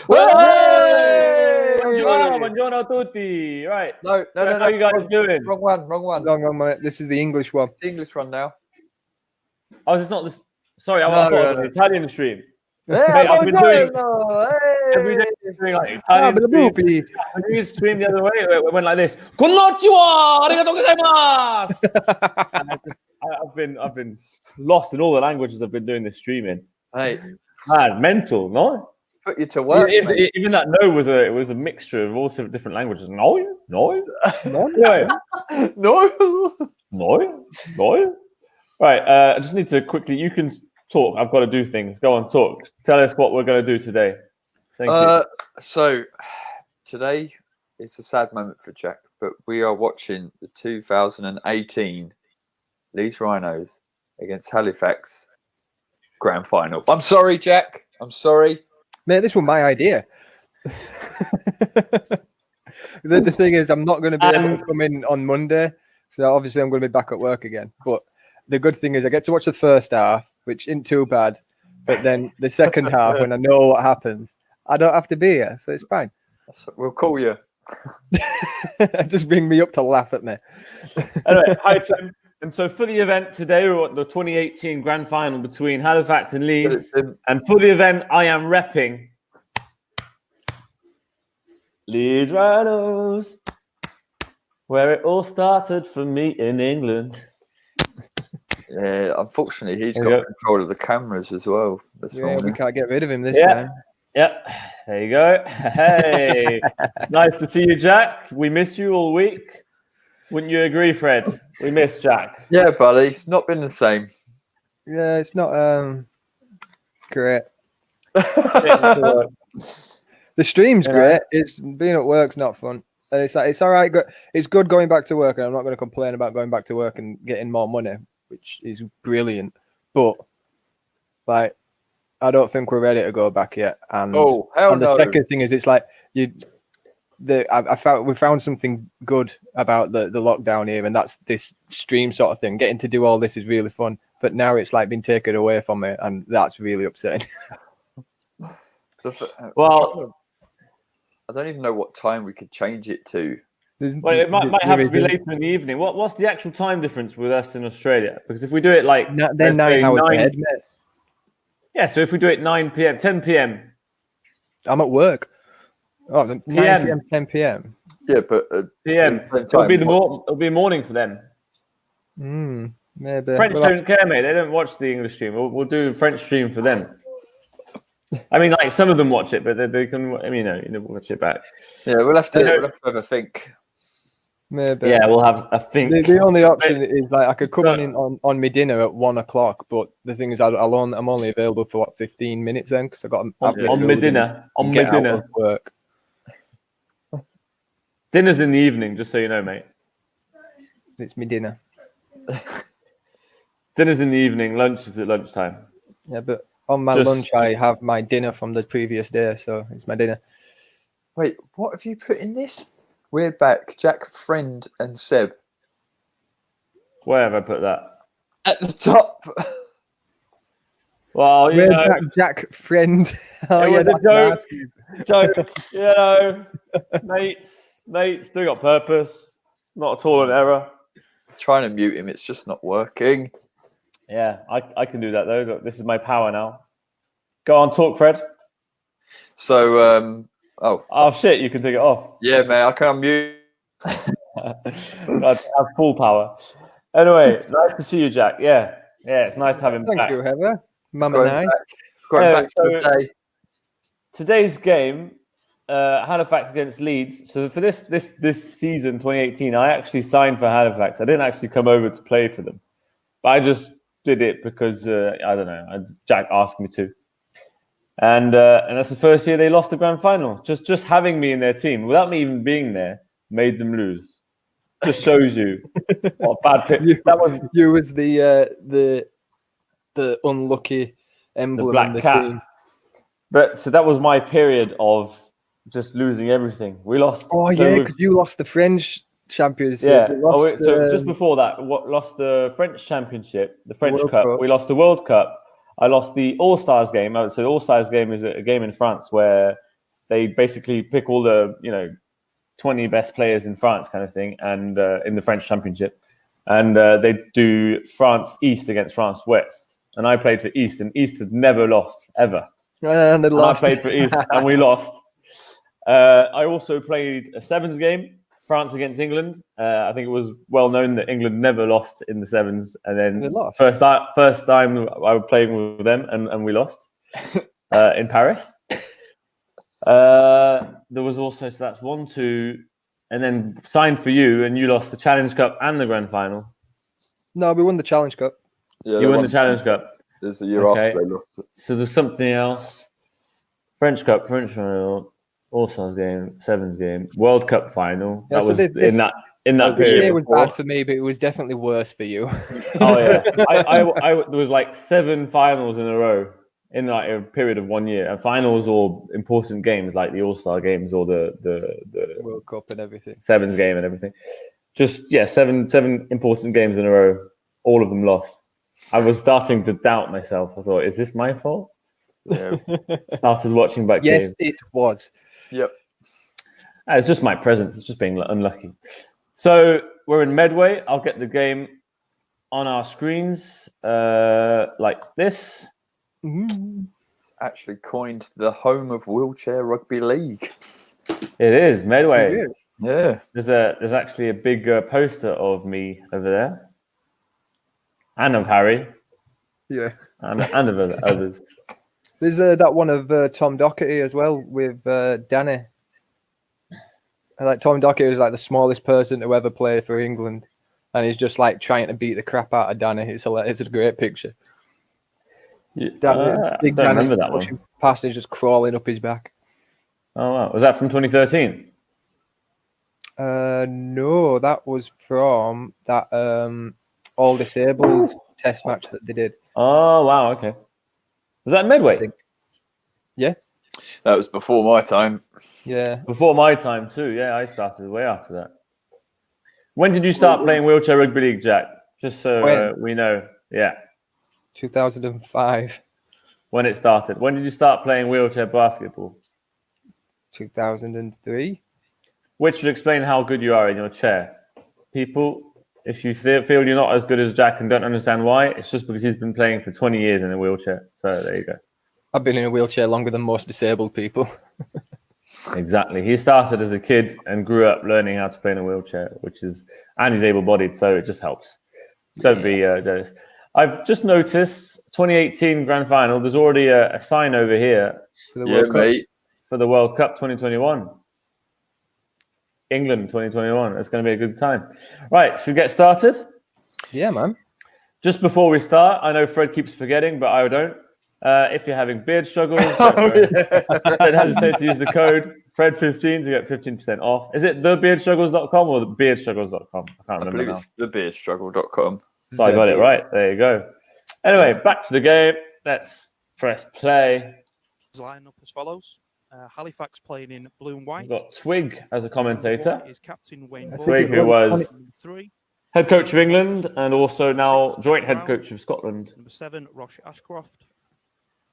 Hey! Buongiorno tutti. Right. No. How are you guys doing? Wrong one. Wrong, mate. This is the English one. It's the English one now. Oh, is this not this? Sorry, I No, thought it was no. an Italian stream. Hey, Mate, I've been doing hey! every day doing like Italian stream. Boopy. I did this stream the other way. It went like this. Konnichiwa, arigatou gozaimasu. I've been lost in all the languages I've been doing this stream in. Hey, Man, mental, no? put you to work. Even that no was a mixture of all different languages. No. Anyway, no. Right, I just need to quickly. You can talk. I've got to do things. Go on, talk. Tell us what we're going to do today. Thank you. So today it's a sad moment for Jack, but we are watching the 2018 Leeds Rhinos against Halifax grand final. I'm sorry, Jack. I'm sorry. Mate, this was my idea. The thing is, I'm not going to be able to come in on Monday, so obviously I'm going to be back at work again. But the good thing is I get to watch the first half, which isn't too bad. But then the second half, when I know what happens, I don't have to be here, so it's fine. We'll call you. Just bring me up to laugh at me. Anyway, hi Tim. And so for the event today, we're at the 2018 grand final between Halifax and Leeds. And for the event, I am repping Leeds Rhinos, where it all started for me in England. Yeah, unfortunately, he's got control of the cameras as well. Yeah, we can't get rid of him this time. Yep, there you go. Hey, it's nice to see you, Jack. We missed you all week. Wouldn't you agree, Fred? We missed Jack. Yeah, buddy. It's not been the same. Yeah, it's not great. The stream's great. It's being at work's not fun. And it's all right. It's good going back to work, and I'm not going to complain about going back to work and getting more money, which is brilliant. But like, I don't think we're ready to go back yet. And hell no. The second thing is, it's like we found something good about the lockdown here, and that's this stream sort of thing. Getting to do all this is really fun, but now it's like been taken away from me, and that's really upsetting. Well, I don't even know what time we could change it to. Well, it might have to be later in the evening. What's the actual time difference with us in Australia? Because if we do it like then 9 hours ahead, mate. Yeah, so if we do it 9 p.m., 10 p.m. I'm at work. Oh, 9 p.m., 10 p.m. Yeah, but p.m. It'll be morning for them. Maybe. French don't care, mate. They don't watch the English stream. We'll do a French stream for them. I mean, like some of them watch it, but they can. I mean, you know, watch it back. Yeah, we'll have to have a think. Maybe. Yeah, we'll have a think. The only option is like I could come in on my dinner at 1 o'clock, but the thing is, I'm only available for 15 minutes then because I got on my dinner. On my dinner. Work. Dinner's in the evening, just so you know, mate. It's my dinner. Dinner's in the evening. Lunch is at lunchtime. Yeah, but on my lunch, I have my dinner from the previous day, so it's my dinner. Wait, what have you put in this? We're back. Jack, Friend, and Seb. Where have I put that? At the top. Well, you know, back, Jack, Friend. Oh, yeah, the joke. You know, mates, doing it on purpose. Not at all an error. Trying to mute him, it's just not working. Yeah, I can do that though. Look, this is my power now. Go on, talk, Fred. So, oh shit, you can take it off. Yeah, mate, I can't mute. I have full power. Anyway, nice to see you, Jack. Yeah, it's nice to have him back. Thank you, Heather. Mum and I. Going back to the day. Today's game, Halifax against Leeds. So for this season, 2018, I actually signed for Halifax. I didn't actually come over to play for them, but I just did it because I don't know. Jack asked me to, and that's the first year they lost the grand final. Just having me in their team without me even being there made them lose. Just shows you what a bad pick. That was you was the unlucky emblem, the black cat. Team. But so that was my period of just losing everything. We lost. Oh yeah, because you lost the French championship. Yeah. So just before that, lost the French championship, the French Cup. We lost the World Cup. I lost the All Stars game. So the All Stars game is a game in France where they basically pick all the 20 best players in France kind of thing, and in the French Championship, and they do France East against France West, and I played for East, and East had never lost ever, And I played for East and we lost. I also played a sevens game, France against England. I think it was well known that England never lost in the sevens, and then They lost. first time I was playing with them, and we lost in Paris. There was also, so that's 1-2, and then signed for you, and you lost the Challenge Cup and the Grand Final. No, we won the Challenge Cup. Yeah, You won the Challenge Cup. There's a year after they lost it. So there's something else. French Cup, French Final, All-Stars game, Sevens game, World Cup final. Yeah, That so was this- in that This period. year was before. bad for me, but it was definitely worse for you. Oh yeah, there was like 7 finals in a row in like a period of 1 year, and finals or important games like the All-Star games or the World Cup and everything. Sevens game and everything. Just seven important games in a row, all of them lost. I was starting to doubt myself. I thought, is this my fault? Yeah. Started watching back Yes, games. it was. Yep. It's just my presence. It's just being unlucky. So we're in Medway. I'll get the game on our screens like this. It's actually coined the home of wheelchair rugby league. It is Medway. Yeah. There's actually a big poster of me over there, and of Harry, Yeah. and of others. There's that one of Tom Doherty as well with Danny. Like Tom Doherty was like the smallest person to ever play for England, and he's just like trying to beat the crap out of Danny. It's a great picture. Danny, I don't remember that one. Past, he's just crawling up his back. Oh wow, was that from 2013? No, that was from that all disabled test match that they did. Oh wow, okay. Was that Medway? Yeah. That was before my time. Yeah. Before my time too. Yeah, I started way after that. When did you start playing wheelchair rugby league, Jack? Just so we know. Yeah. 2005. When it started. When did you start playing wheelchair basketball? 2003. Which would explain how good you are in your chair. People, if you feel you're not as good as Jack and don't understand why, it's just because he's been playing for 20 years in a wheelchair. So there you go. I've been in a wheelchair longer than most disabled people. Exactly. He started as a kid and grew up learning how to play in a wheelchair, and he's able-bodied, so it just helps. Don't be jealous. I've just noticed 2018 Grand Final. There's already a sign over here For the World Cup. Mate. for the World Cup 2021. England 2021. It's going to be a good time. Right, should we get started? Yeah, man. Just before we start, I know Fred keeps forgetting, but I don't. If you're having beard struggles, don't hesitate to use the code Fred15 to get 15% off. Is it thebeardstruggles.com or thebeardstruggles.com? I can't I remember believe now. it's thebeardstruggle.com. So I got it right. There you go. Anyway, back to the game. Let's press play. Line up as follows. Halifax playing in blue and white. We've got Twig as a commentator. Is Captain Wayne Twig, who was Number 3. head coach of England and also now joint head coach of Scotland. Number 7, Rosh Ashcroft.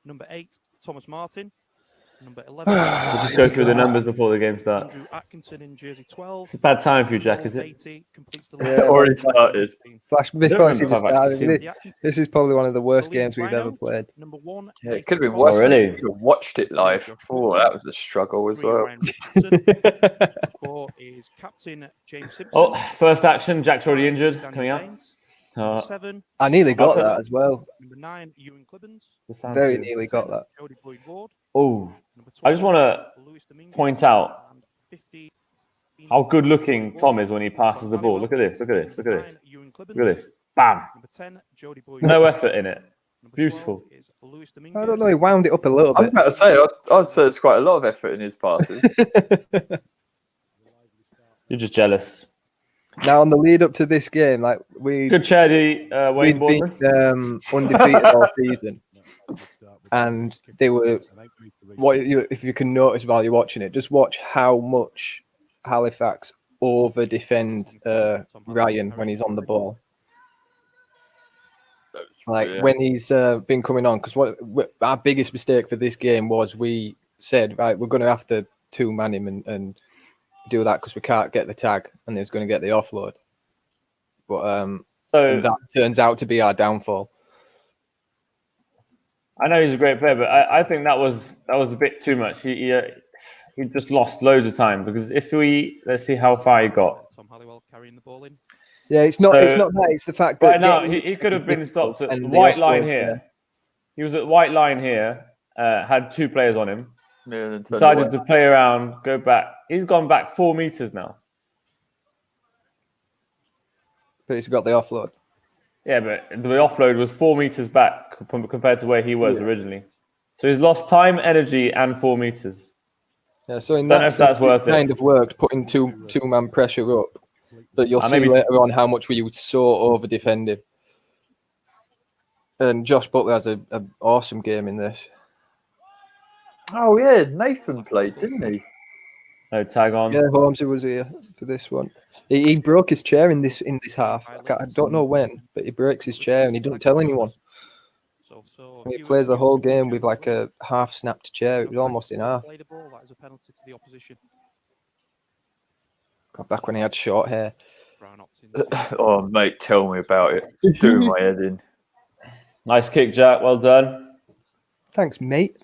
Number 8, Thomas Martin. Number 11. We'll just go through the numbers before the game starts. Andrew Atkinson in jersey 12. It's a bad time for you, Jack, is it? 80 completes the Yeah, Already started. Flash don't before I remember see if the I've actually start. seen This is probably one of the worst The Leeds games we've ever Rhinos, played. Number 1. Yeah, it could have been Nathan worse. Oh, really? You could have watched it live. Oh, that was a struggle as 3, well. Ryan Richardson. 4 is Captain James Simpson. Oh, first action. Jack's already 5, injured. Danny Coming up. Baines. Number Uh, 7. I nearly got Okay. that as well. Number 9, Ewan Clibbens. the sound Very too. nearly got that. Jody Boyd Ward. Oh, Number I just 12, want to Luis Dominguez. point out And 15, how good looking Tom is when he passes the ball. Look at this. Look at this. Look at this. Look at this. Bam. Number 10, Jody Boyd. No effort in it. Number Beautiful. 12 is Luis Dominguez. I don't know. He wound it up a little I was bit. about to say, I'd say it's quite a lot of effort in his passes. You're just jealous. Now on the lead up to this game, like Good charity, Wayne we'd Bournemouth. been undefeated all season, and they were. If you can notice while you're watching it, just watch how much Halifax over defend Ryan when he's on the ball. Like when he's been coming on, because our biggest mistake for this game was we said, right, we're going to have to two-man him and do that because we can't get the tag, and he's going to get the offload. But and that turns out to be our downfall. I know he's a great player, but I think that was a bit too much. He just lost loads of time because let's see how far he got. Tom Halliwell carrying the ball in. Yeah, it's not that. It's the fact that right now he could have been stopped at the white line here. Yeah. He was at white line here. Had 2 players on him. Yeah, decided to play around, go back. He's gone back 4 meters now. But he's got the offload. Yeah, but the offload was 4 meters back compared to where he was originally. So he's lost time, energy, and 4 meters. Yeah, so in that sense, that's kind of worked, putting two-man pressure up. But you'll see later on how much we so over-defended. And Josh Butler has an awesome game in this. Oh, yeah, Nathan played, didn't he? No tag on. Yeah, Holmesy was here for this one. He broke his chair in this half. I don't know when, but he breaks his chair and he doesn't tell anyone. He plays the whole game with like a half-snapped chair. It was almost in half. That is a penalty to the opposition. Got back when he had short hair. Oh, mate, tell me about it. It's doing my head in. Nice kick, Jack. Well done. Thanks, mate.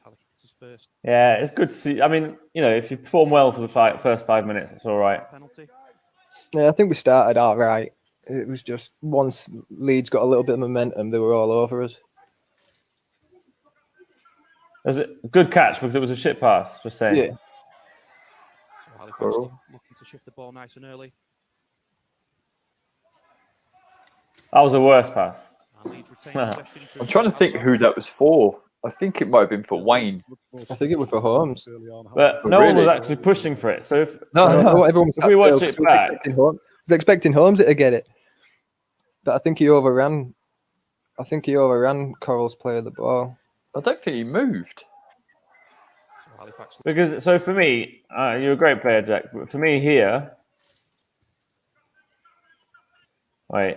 Yeah, it's good to see. I mean, if you perform well for the first 5 minutes, it's all right. Yeah, I think we started all right. It was just once Leeds got a little bit of momentum, they were all over us. Was it a good catch because it was a shit pass? Just saying. Yeah. So Halifax looking to shift the ball nice and early. That was a worse pass. I'm trying to think who that was for. I think it might have been for Wayne. I think it was for Holmes. But no one was actually pushing for it. So if everyone we watch it back, I was expecting Holmes to get it. But I think he overran. Coral's play of the ball. I don't think he moved. Because for me, you're a great player, Jack. But for me here, I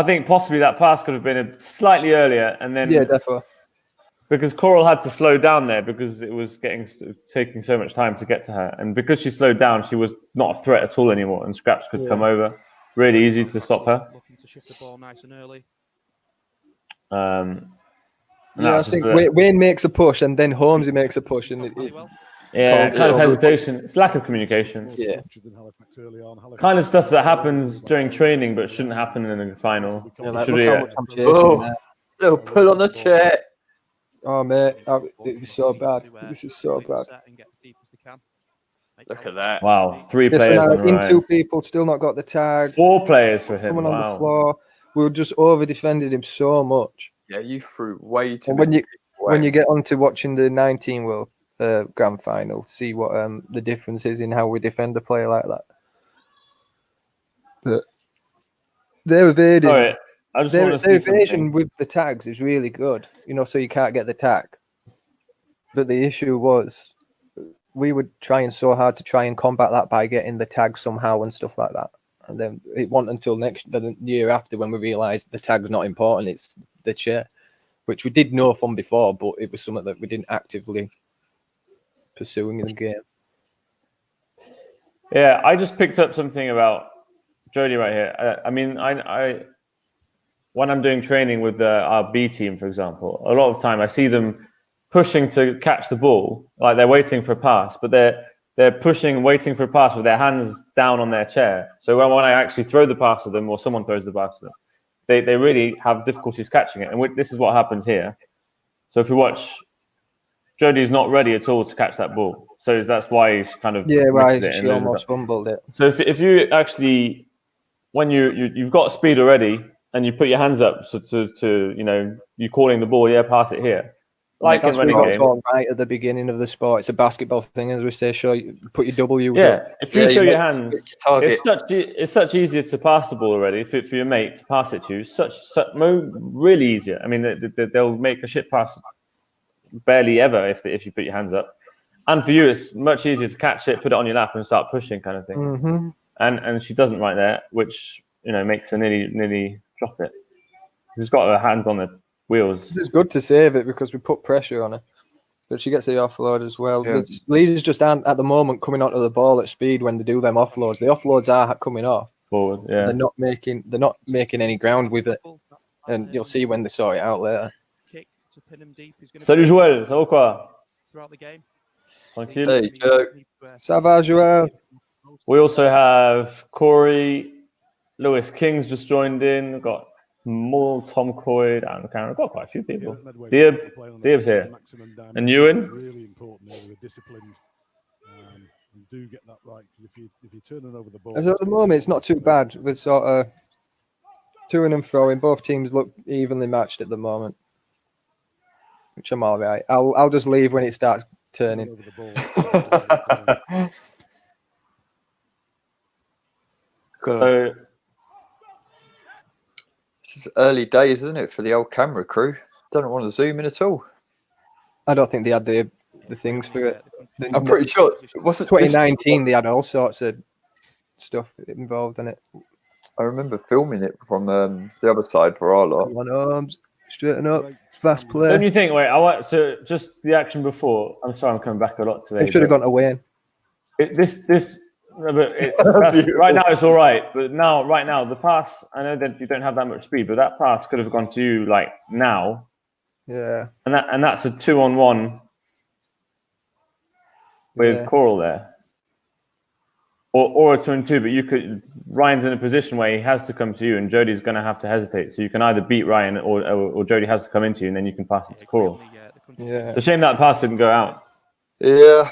think possibly that pass could have been slightly earlier, and then definitely. Because Coral had to slow down there because it was taking so much time to get to her, and because she slowed down, she was not a threat at all anymore, and Scraps could come over. Really easy to stop her. Looking to shift the ball nice and early. I think Wayne makes a push, and then Holmesy makes a push, and kind of hesitation. It's lack of communication. Yeah. Kind of stuff that happens during training, but shouldn't happen in the final. Little pull on the chair. Oh, mate. It was so bad. This is so bad. Look at that. Wow. 3 players on the right. 2 people, still not got the tag. 4 players for him. Someone on the floor. We were just over-defended him so much. Yeah, you threw way too many. When you get on to watching the 19 World Grand Final, see what the difference is in how we defend a player like that. But they're evading. Sorry, I just want to see evasion with the tags is really good, so you can't get the tag. But the issue was we were trying so hard to try and combat that by getting the tag somehow and stuff like that. And then it wasn't until the year after when we realised the tag's not important, it's the chair, which we did know from before, but it was something that we didn't actively pursuing in the game. Yeah, I just picked up something about Jody right here. I mean, I when I'm doing training with our B team, for example, a lot of time I see them pushing to catch the ball, like they're waiting for a pass, but they're pushing, waiting for a pass with their hands down on their chair. So when I actually throw the pass to them or someone throws the pass to them, they really have difficulties catching it. And this is what happens here. So if you watch, Jodie's not ready at all to catch that ball. So that's why she kind of... Yeah, right. She almost fumbled it. So if you actually, when you've got speed already and you put your hands up to you calling the ball, pass it here. Like that's in running game. Right at the beginning of the sport, it's a basketball thing, as we say. Put your W. Yeah, if you show your hands, it's such easier to pass the ball already for your mate to pass it to. Such really easier. I mean, they'll make a shit pass barely ever if you put your hands up. And for you, it's much easier to catch it, put it on your lap, and start pushing, kind of thing. Mm-hmm. And she doesn't right there, which makes her nearly drop it. She's got her hand on the wheels. It's good to save it because we put pressure on her. But she gets the offload as well. Yeah. The leaders just aren't at the moment coming onto the ball at speed when they do them offloads. The offloads are coming off. Forward, yeah. They're not making any ground with it. And you'll see when they sort it out later. Kick to pin him deep is gonna Salut be Joël, ça va quoi? throughout the game. Tranquille. Hey, Joe. Ça va, Joel? We also have Corey, Lewis King's just joined in. We've got more Tom Coyd and Karen. We've got quite a few people. Diab's here. And Ewan? Really important there with disciplined. And do get that right, because if you're turning over the ball. So at the moment, it's not too bad with sort of to and throwing. Both teams look evenly matched at the moment, which I'm all right. I'll just leave when it starts turning. Over the ball. So, This is early days, isn't it, for the old camera crew? Don't want to zoom in at all. I don't think they had the things for it. I'm pretty sure. Wasn't 2019, they had all sorts of stuff involved in it. I remember filming it from the other side for our lot. One arms, straighten up, fast play. don't you think? Wait, so just the action before. I'm sorry, I'm coming back a lot today. They should have gone to Wayne. Right now it's all right, but right now the pass. I know that you don't have that much speed, but that pass could have gone to you like now. Yeah. And that's a 2-on-1 with Coral there. Or a 2-on-2, but Ryan's in a position where he has to come to you and Jody's going to have to hesitate. So you can either beat Ryan or Jody has to come into you and then you can pass it to Coral. Yeah. It's a shame that pass didn't go out. Yeah.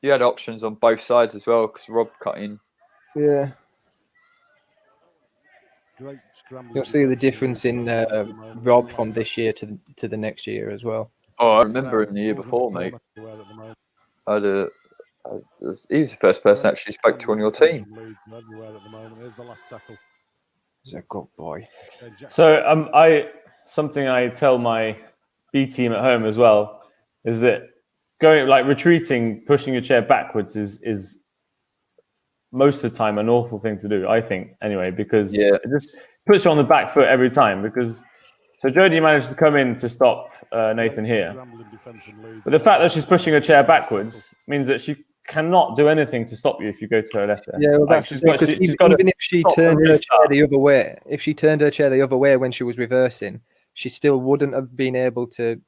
You had options on both sides as well because Rob cut in. Yeah. Great scrambling. You'll see the difference in Rob from this year to the next year as well. Oh, I remember in the year before, mate. He was the first person I actually spoke to on your team. He's a good boy. So something I tell my B team at home as well is that retreating, pushing your chair backwards is most of the time an awful thing to do, I think, anyway, because it just puts you on the back foot every time. So Jodie managed to come in to stop Nathan here. But the fact that she's pushing her chair backwards means that she cannot do anything to stop you if you go to her left there. Yeah, well, that's because even if she turned her chair the other way, when she was reversing, she still wouldn't have been able to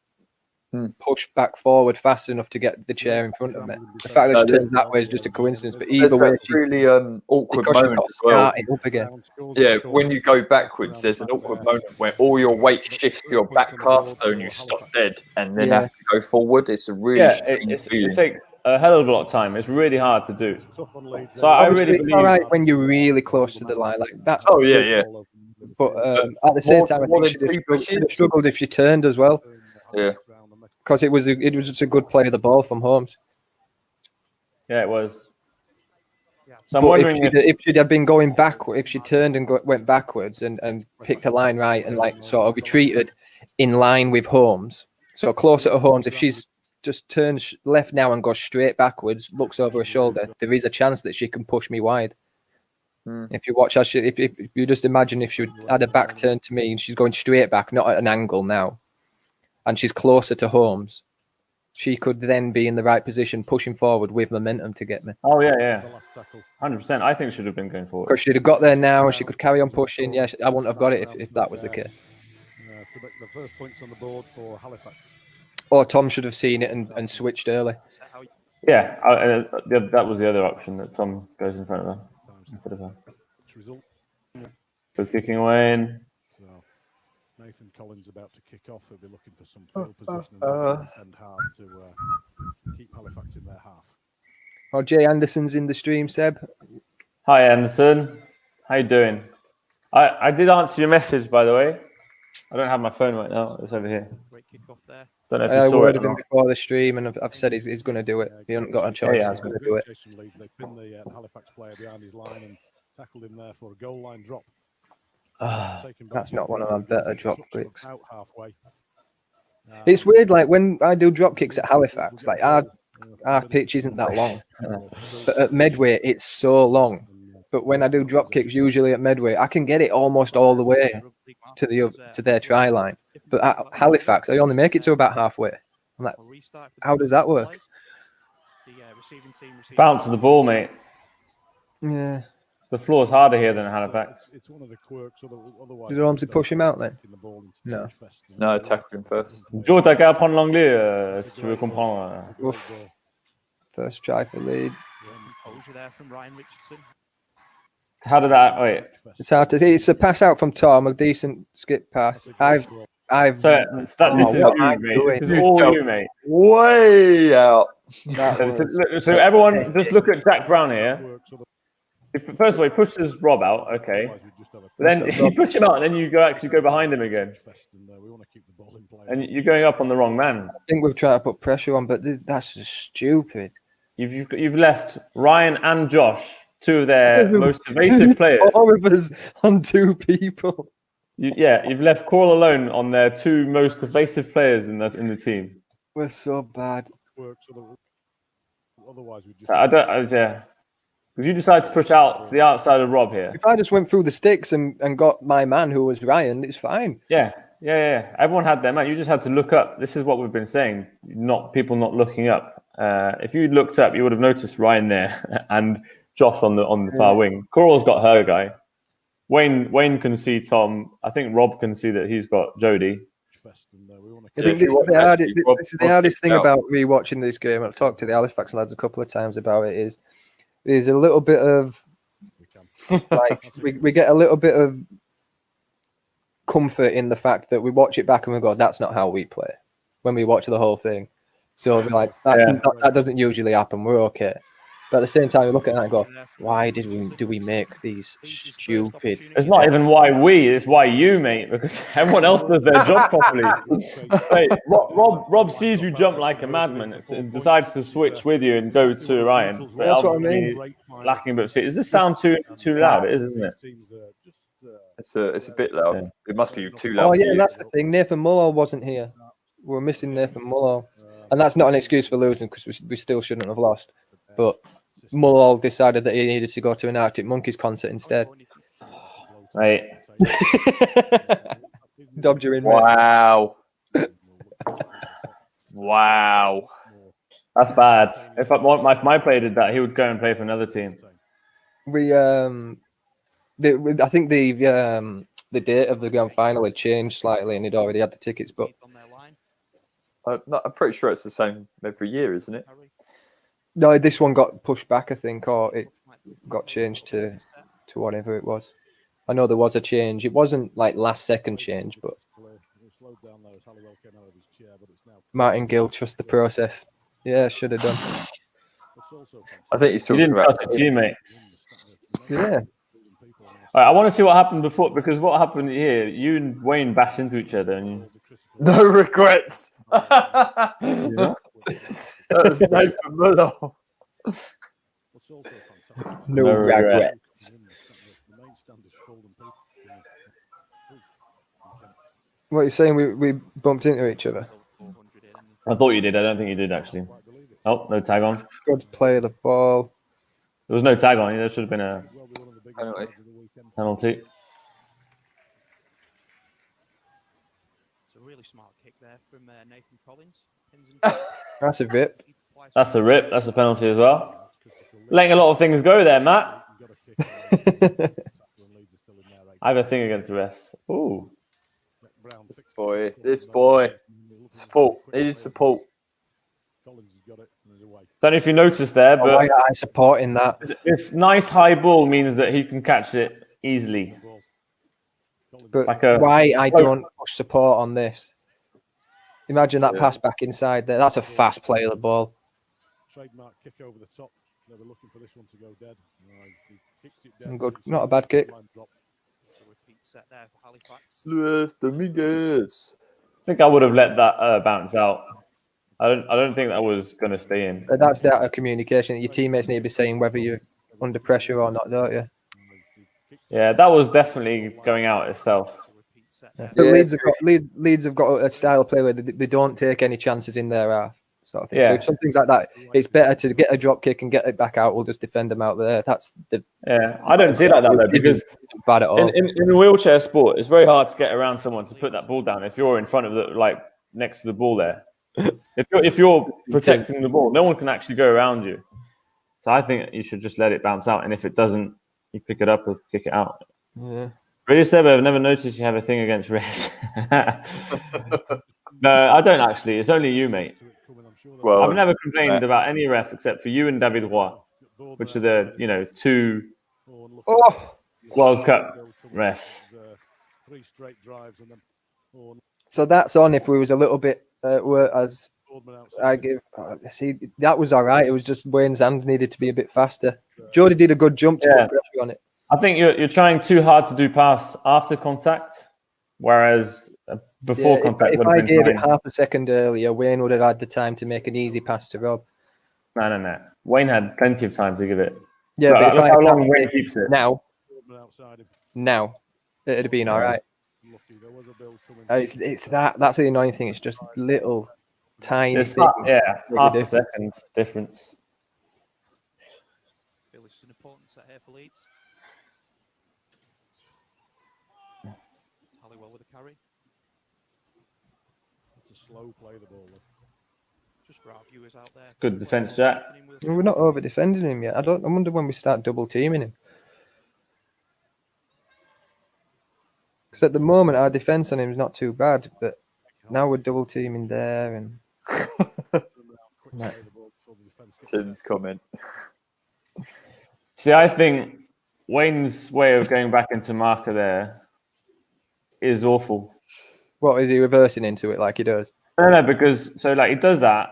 push back forward fast enough to get the chair in front of me. The fact that she turns that way is just a coincidence. But either way, it's really awkward moment as well. Up again. Yeah, when you go backwards, there's an awkward moment where all your weight shifts to your back caster and you stop dead, and then have to go forward. It's a really strange feeling. It takes a hell of a lot of time. It's really hard to do. So I really believe. It's all right when you're really close to the line like that. Oh yeah. But at the same time, I think she'd have struggled if she turned as well. Yeah. Because it was just a good play of the ball from Holmes. Yeah, it was. So I'm but wondering if she'd have been going backward, if she turned and went backwards and picked a line right and sort of retreated in line with Holmes, so closer to Holmes, if she's just turns left now and goes straight backwards, looks over her shoulder, there is a chance that she can push me wide. If you watch, if you just imagine if she had a back turn to me and she's going straight back, not at an angle now, and she's closer to Holmes, she could then be in the right position, pushing forward with momentum to get me. Oh, yeah. 100%. I think she should have been going forward. Because she'd have got there now and she could carry on pushing. Yes, I wouldn't have got it if that was the case. So the first points on the board for Halifax. Or Tom should have seen it and switched early. Yeah, that was the other option, that Tom goes in front of her instead of her. So kicking away in. Nathan Collins about to kick off. He'll be looking for some field position and hard to keep Halifax in their half. Oh, Jay Anderson's in the stream, Seb. Hi, Anderson. How you doing? I did answer your message, by the way. I don't have my phone right now. It's over here. Great kick off there. Don't know if I you saw worded it or him not. before the stream, and I've said he's going to do it. He hasn't got a choice. He's going to do it. They pinned the Halifax player behind his line and tackled him there for a goal line drop. That's not one of my better drop kicks. Out halfway. It's weird, like when I do drop kicks at Halifax, like our pitch isn't that long, but at Medway it's so long. But when I do drop kicks, usually at Medway, I can get it almost all the way to their try line. But at Halifax, I only make it to about halfway. I'm like, We'll restart how does that work? The receiving team Bounce of the ball, mate. Yeah. The floor's harder here than Halifax. It's one of the quirks. Otherwise, Did Ramsey push him out then? No. No, I tackled him first. Joe, t'as qu'à apprendre l'anglais si tu veux comprendre. Oof. First try for Leeds. Composure there from Ryan Richardson. How did that? Wait. It's hard to see. It's a pass out from Tom, a decent skip pass. I've. So this is what you, I'm mate. doing. This is all you, mate. Way out. So everyone, just look at Jack Brown here. First of all, he pushes Rob out, okay. But then you push him out, and then you actually go behind him again. And you're going up on the wrong man. I think we've tried to put pressure on, but that's just stupid. You've left Ryan and Josh, two of their most evasive players. All of us on two people. You've left Coral alone on their two most evasive players in the team. We're so bad. Because you decided to push out to the outside of Rob here. If I just went through the sticks and got my man, who was Ryan, it's fine. Yeah. Everyone had their man. You just had to look up. This is what we've been saying. People not looking up. If you looked up, you would have noticed Ryan there and Josh on the far wing. Coral's got her guy. Wayne can see Tom. I think Rob can see that he's got Jody. I think this is the hardest thing about rewatching this game. I've talked to the Halifax lads a couple of times about it. Is there's a little bit of like we get a little bit of comfort in the fact that we watch it back and we go, that's not how we play when we watch the whole thing. So we're like, that doesn't usually happen. We're okay. But at the same time, you look at that and go, why do we make these stupid? It's not even why it's why you, mate, because everyone else does their job properly. Hey, Rob sees you jump like a madman and decides to switch with you and go to Ryan. That's what I mean. Lacking a bit of speed. Does this sound too loud? It is, isn't it? It's a bit loud. It must be too loud. Oh yeah, and that's the thing. Nathan Muller wasn't here. We're missing Nathan Muller, and that's not an excuse for losing because we still shouldn't have lost. But Muller decided that he needed to go to an Arctic Monkeys concert instead. Right. Dobbed you in. Wow. Wow. That's bad. If my player did that, he would go and play for another team. I think the date of the grand final had changed slightly, and he'd already had the tickets booked. I'm pretty sure it's the same every year, isn't it? No, this one got pushed back, I think, or it got changed to whatever it was. I know there was a change. It wasn't like last second change, but Martin Gill, trust the process. Yeah, should have done. I think he's talking didn't about trust the teammates. Yeah. All right, I want to see what happened before, because what happened here, you and Wayne bashed into each other. And no regrets. Yeah. That was Nathan Muller. No regrets. What are you saying? We bumped into each other. I thought you did. I don't think you did, actually. Oh, no tag on. Good play of the ball. There was no tag on. There should have been a penalty. It's a really smart kick there from Nathan Collins. That's a rip. That's a rip. That's a penalty as well. Letting a lot of things go there, Matt. I have a thing against the rest. Ooh. This boy. Support. Needed support. Don't know if you noticed there, but I support in that. This nice high ball means that he can catch it easily. But like why I don't push support on this? Imagine that pass back inside there. That's a fast play of the ball. Trademark kick over the top. They were looking for this one to go dead. Good, not a bad kick. Luis Dominguez. I think I would have let that bounce out. I don't think that was going to stay in. That's that of communication. Your teammates need to be saying whether you're under pressure or not, don't you? Yeah, that was definitely going out itself. Yeah. But Leeds have got a style of play where they don't take any chances in their half, sort of thing. Yeah. So some things like that, it's better to get a drop kick and get it back out. We'll just defend them out there. That's the I don't see it like that though, because bad at all. In a wheelchair sport, it's very hard to get around someone to put that ball down if you're in front of next to the ball there. If you're protecting the ball, no one can actually go around you. So I think you should just let it bounce out, and if it doesn't, you pick it up or kick it out. Yeah. Really, Seb, I've never noticed you have a thing against refs. No, I don't actually. It's only you, mate. Well, I've never complained about any ref except for you and David Roy, which are the two Oh, World Cup refs. 3 straight drives and then so that's on if we was a little bit as I give. See, that was all right. It was just Wayne's hands needed to be a bit faster. Jody did a good jump to put pressure on it. I think you're trying too hard to do pass after contact, whereas before contact If would I have been gave fine. it half a second earlier, Wayne would have had the time to make an easy pass to Rob. No. Wayne had plenty of time to give it. Yeah, but look if how I long Wayne keeps it. now, it'd have been all right. It's that's the annoying thing. It's just little tiny. It's things half a difference. second difference. Feel it's an important set here for Leeds. It's Halliwell with a carry. it's a slow play the ball. Just for our viewers out there. It's good defence, Jack. We're not over defending him yet. I wonder when we start double teaming him. Because at the moment our defence on him is not too bad, but now we're double teaming there and. Tim's comment. See, I think Wayne's way of going back into marker there is awful. What is he reversing into it like he does? No, because he does that.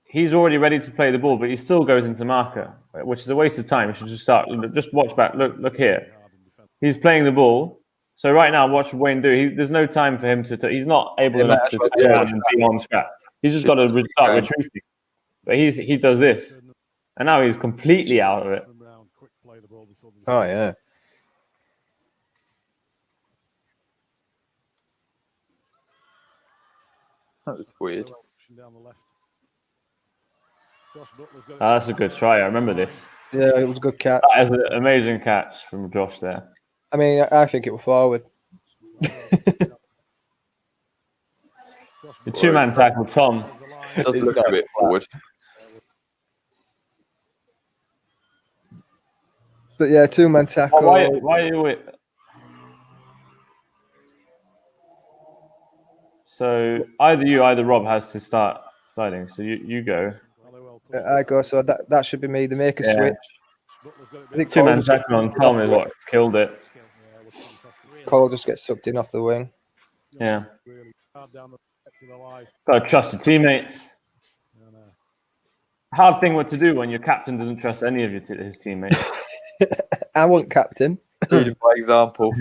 He's already ready to play the ball, but he still goes into marker, which is a waste of time. You should just watch back. Look here. He's playing the ball. So right now, watch Wayne do. There's no time for him to. He's not able enough to touch down and be on track. He's just got to start retreating. But he does this, and now he's completely out of it. Oh yeah. That was weird. That's a good try. I remember this. Yeah, it was a good catch. That is an amazing catch from Josh there. I mean, I think it was forward. The two-man tackle, Tom. It does look a bit forward. But yeah, two-man tackle. Why are you? So either Rob has to start siding. So you go. I go. So that should be me. They make a switch. I think Two-man tackle on Tom is what killed it. Cole just gets sucked in off the wing. Yeah. Got to trust your teammates. Hard thing what to do when your captain doesn't trust any of his teammates. I want captain. Leading by example.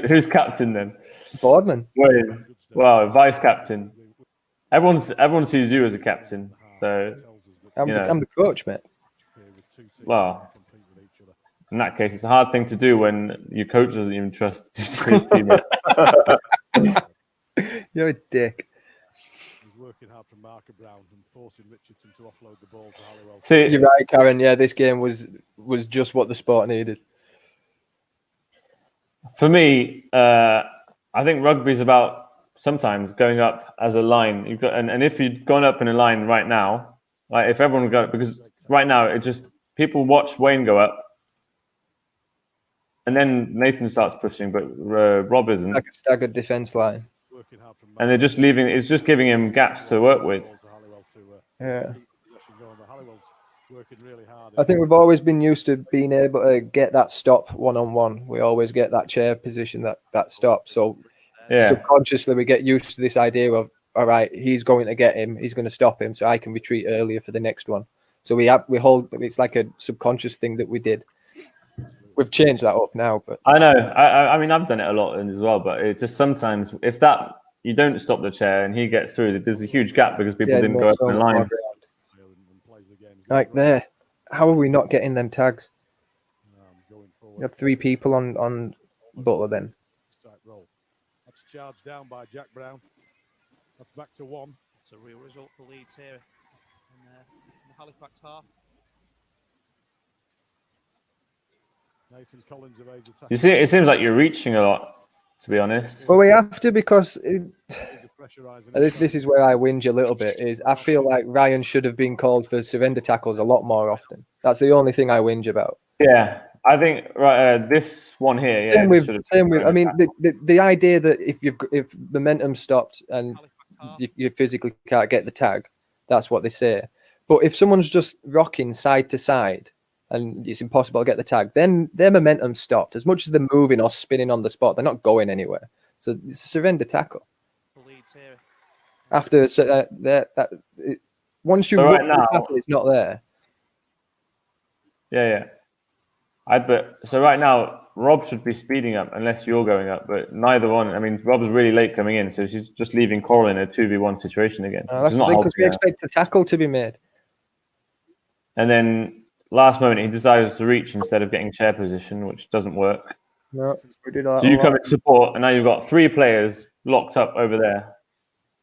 Who's captain then? Boardman. Wayne. Well, vice captain. Everyone sees you as a captain. So I'm the coach, mate. Well, in that case, it's a hard thing to do when your coach doesn't even trust his teammates. You're a dick. He's working hard for Marker Brown and forcing Richardson to offload the ball to Halliwell. See, you're right, Karen. Yeah, this game was just what the sport needed. For me, I think rugby's about sometimes going up as a line. You've got, and if you'd gone up in a line right now, like if everyone would go, because right now it just people watch Wayne go up, and then Nathan starts pushing, but Rob isn't. Like a staggered defense line. And they're just leaving. It's just giving him gaps to work with. Yeah. I think we've always been used to being able to get that stop one-on-one. We always get that chair position, that stop. So subconsciously we get used to this idea of, all right, he's going to get him, he's going to stop him, so I can retreat earlier for the next one. So we hold. It's like a subconscious thing that we did. We've changed that up now, but I know. I mean, I've done it a lot as well, but it just sometimes if that you don't stop the chair and he gets through, there's a huge gap because people didn't go up in line. Like there, how are we not getting them tags? You have 3 people on Butler then. That's charged down by Jack Brown. That's back to 1. It's a real result for Leeds here in the Halifax half. Nathan Collins You see, it seems like you're reaching a lot, to be honest. Well, we have to because This is where I whinge a little bit. Is I feel like Ryan should have been called for surrender tackles a lot more often. That's the only thing I whinge about. Yeah, I think this one here. Yeah, same with. I mean, the idea that if momentum stopped and you physically can't get the tag, that's what they say. But if someone's just rocking side to side and it's impossible to get the tag, then their momentum stopped. As much as they're moving or spinning on the spot, they're not going anywhere. So it's a surrender tackle. After once you look for the tackle, it's not there. Yeah. So right now, Rob should be speeding up unless you're going up, but neither one. I mean, Rob's really late coming in, so she's just leaving Coral in a 2v1 situation again. That's because we expect the tackle to be made. And then last moment, he decides to reach instead of getting chair position, which doesn't work. No, we do that. So you come in support, and now you've got 3 players locked up over there,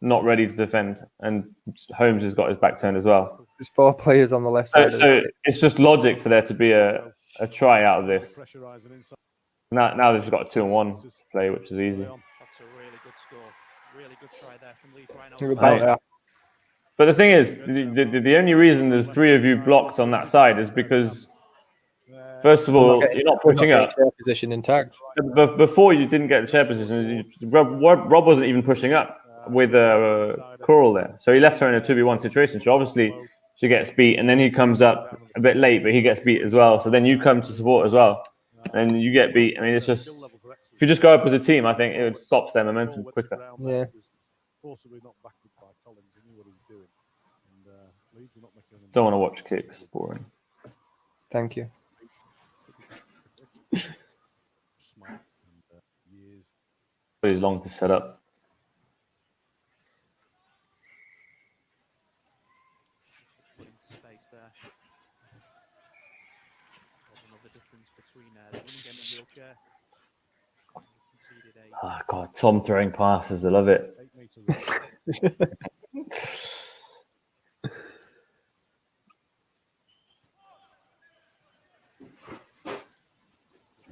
not ready to defend, and Holmes has got his back turned as well. There's 4 players on the left side. So it's just logic for there to be a try out of this. Now they've just got a 2-on-1 play, which is easy. That's a really good score. Really good try there from Leeds Rhinos. But the thing is, the only reason there's 3 of you blocked on that side is because, first of all, you're not pushing up. Chair position in tag. Before you didn't get the chair position, Rob wasn't even pushing up with Coral there. So he left her in a 2v1 situation. So obviously she gets beat, and then he comes up a bit late, but he gets beat as well. So then you come to support as well, and you get beat. I mean, it's just, if you just go up as a team, I think it stops their momentum quicker. Yeah. Forcibly not backed by Collins. He knew what he was doing. And Leeds are not making them. Don't want to watch kicks. Boring. Thank you. Smart and years. Pretty long to set up. Put into space there. There's another difference between the winning game and wheelchair. Conceded a Oh, God, Tom throwing passes. I love it. 8 meters.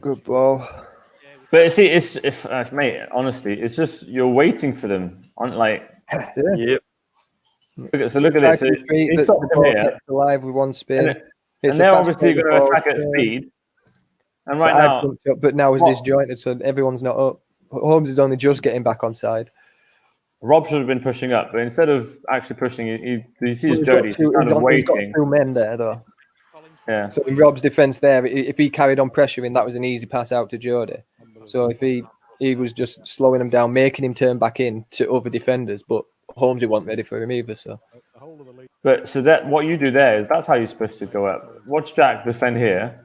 Good ball. But see, mate, honestly, it's just you're waiting for them. Yep. So look at this. He stopped him here. Alive with one spin. And they're obviously going to attack at speed. And right now, but now it's disjointed, so everyone's not up. Holmes is only just getting back on side. Rob should have been pushing up, but instead of actually pushing, he sees Jody kind of waiting. He's got 2 men there, though. Yeah. So in Rob's defence there, if he carried on pressuring, that was an easy pass out to Jody. So if he was just slowing him down, making him turn back in to other defenders, but Holmes wasn't ready for him either. So. But so that what you do there is that's how you're supposed to go up. Watch Jack defend here.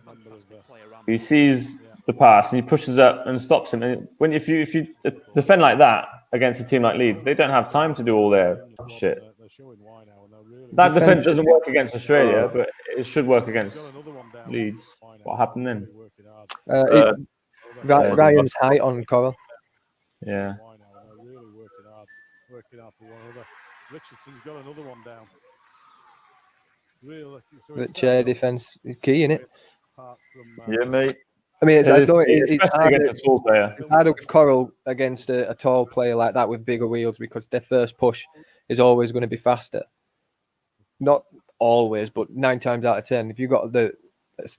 He sees the pass and he pushes up and stops him. And if you defend like that against a team like Leeds, they don't have time to do all their shit. That defense doesn't work against Australia, but it should work against Leeds. What happened then? Ryan's height on Coral. Yeah. Working hard for one another. Richardson's got another one down. The chair defence is key, isn't it? Yeah, mate. I mean, it's harder against a tall player. It's harder with Coral against a tall player like that with bigger wheels because their first push is always going to be faster. Not always, but 9 times out of 10, if you've got the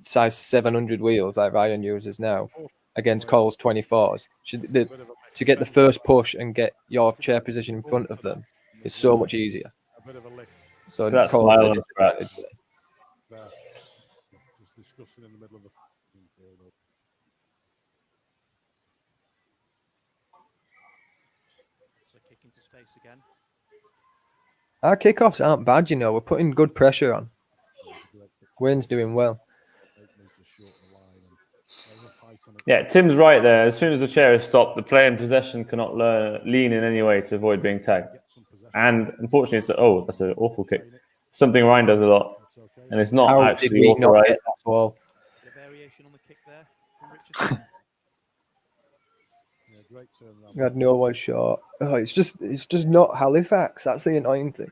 size 700 wheels like Ryan uses now against Coral's 24s, to get the first push and get your chair position in front of them is so much easier. So that's Coral Just discussing in the middle of the field. So kick into space again. Our kickoffs aren't bad, you know. We're putting good pressure on. Wayne's doing well. Yeah, Tim's right there. As soon as the chair is stopped, the player in possession cannot lean in any way to avoid being tagged. And unfortunately, that's an awful kick. Something Ryan does a lot, and it's not actually authorized. Variation on the kick there from Richardson. We had no one shot. Oh, it's just not Halifax. That's the annoying thing.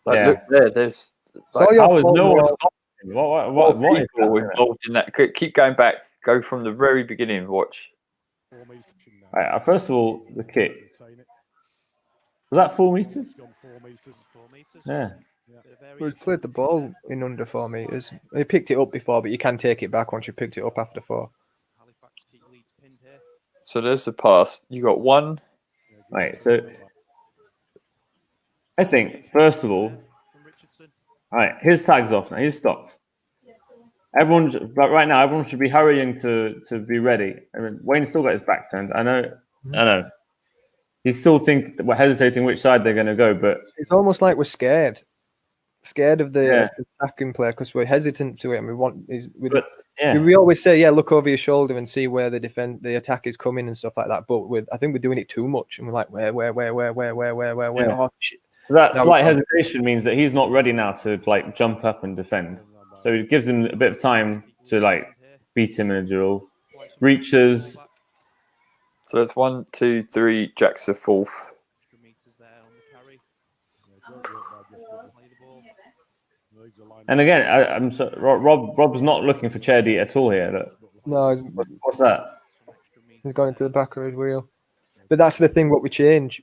Look there. There's how is no one stopping? What is involved in that? Keep going back. Go from the very beginning. Watch. Right, first of all, the kick. Was that 4 meters? Gone 4 metres. 4 metres. Yeah. Bit of We variation. played the ball in under 4 meters. He picked it up before, but you can take it back once you picked it up after 4. Halifax keep Leeds pinned here. So there's the pass. You got one. Right. So I think first of all, From Richardson. all right, his tag's off now. He's stopped. But right now, everyone should be hurrying to be ready. I mean, Wayne's still got his back turned. I know. He's still we're hesitating which side they're going to go, but It's almost like we're scared of the Yeah. attacking player because we're hesitant to it, and we want. But, yeah. We always say, look over your shoulder and see where the attack is coming and stuff like that. But I think we're doing it too much, and we're like, where? Yeah. Oh, shit. So that No, slight hesitation means that he's not ready now to like jump up and defend. So it gives him a bit of time to like beat him in a duel. Reaches. So that's 1, 2, 3. Jack's the fourth. Extra meters there on the carry. Play the ball. And again, I'm so, Rob's not looking for Cherdy at all here. Look. No, What's that? Some extra meters. he's gone into the back of his wheel. But that's the thing. What we change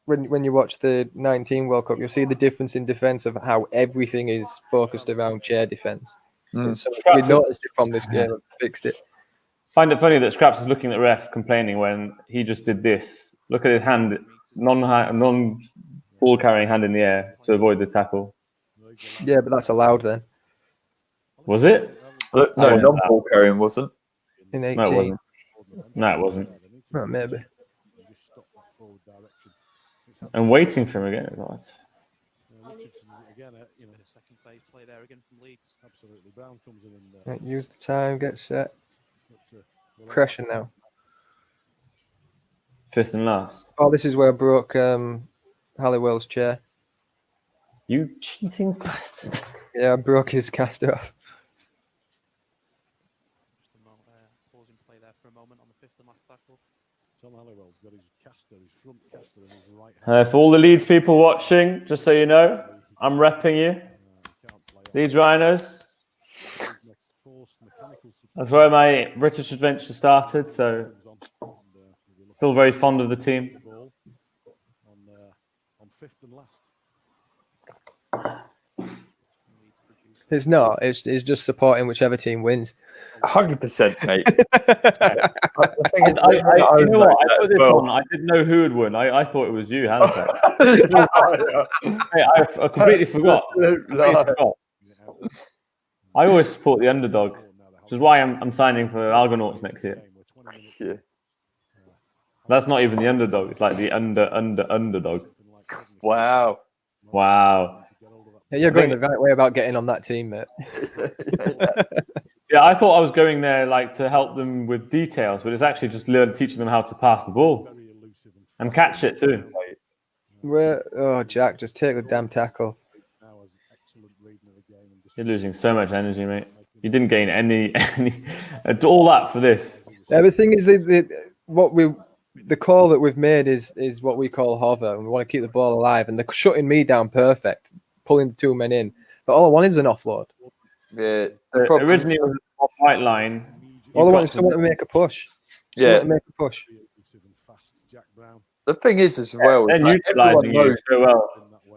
when you watch the 19 World Cup, you'll see the difference in defence of how everything is focused around chair defence. So we noticed it from this game, fixed it. Find it funny that Scraps is looking at the ref complaining when he just did this. Look at his hand, non-ball carrying hand in the air to avoid the tackle. Yeah, but that's allowed then Was it? No, non-ball carrying wasn't. in No, 18. it wasn't. No, it wasn't. Oh, maybe. And waiting for him again. Richardson again, Bit of second phase play there again from Leeds. absolutely. Brown comes in and Right, use the time, get set. but, Pressure now. Fifth and last. Oh, this is where I broke Halliwell's chair. You cheating bastard. Yeah, I broke his caster off. Just a moment, pausing play there for a moment on the fifth and last tackle. Tom Halliwell's got his caster, his front caster, and his right hand. For all the Leeds people watching, just so you know, I'm repping you. Can't play off. Leeds Rhinos. Forced mechanical That's where my British adventure started, so still very fond of the team. ball on fifth and last. Leeds produce. It's not. It's just supporting whichever team wins. 100%, mate. You know what? I put this on. I didn't know who had won. I thought it was you, Halifax. Hey, I completely forgot. I always support the underdog, which is why I'm signing for Argonauts next year. Yeah. That's not even the underdog. It's like the underdog. Wow. Wow. Yeah, you're going the right way about getting on that team, mate. Yeah, I thought I was going there like to help them with details, but it's actually just teaching them how to pass the ball and catch it too. Jack, just take the damn tackle. You're losing so much energy, mate. You didn't gain any all that for this. Yeah, the thing is, the call that we've made is what we call hover, and we want to keep the ball alive. And they're shutting me down perfect, pulling the 2 men in. But all I want is an offload. Yeah. Originally, it was a white line. All I want is someone to make a push. Yeah. To make a push. The thing is, as well, They're like, everyone utilising you knows, so well.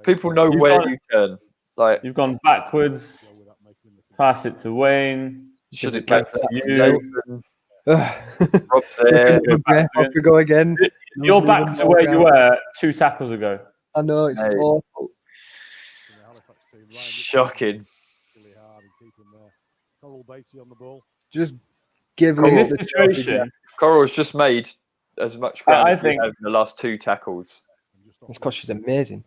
people know You've where got- you turn. Like, You've gone backwards, pass it to Wayne. should gives have it back kept to it you. Rob's there. Off we go again. You're back to where you were 2 tackles ago. I know, it's Hey. awful. Shocking. Coral Beatty on the ball. Just give In Leeds this the trophy, situation, Coral's just made as much ground I as we think- have in the last 2 tackles. That's because she's amazing.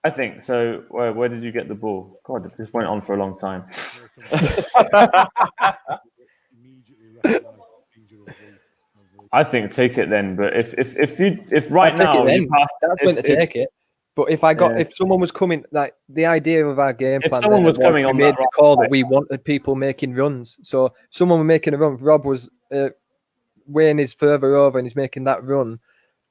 I think so. Where did you get the ball? God, this went on for a long time. I think take it then. But if right I'd take now it you then. pass, That's when to take it. But if someone was coming, like the idea of our game If plan, someone there was coming we on made that the right call side. that we wanted people making runs. So someone was making a run. Rob was Wayne is further over and he's making that run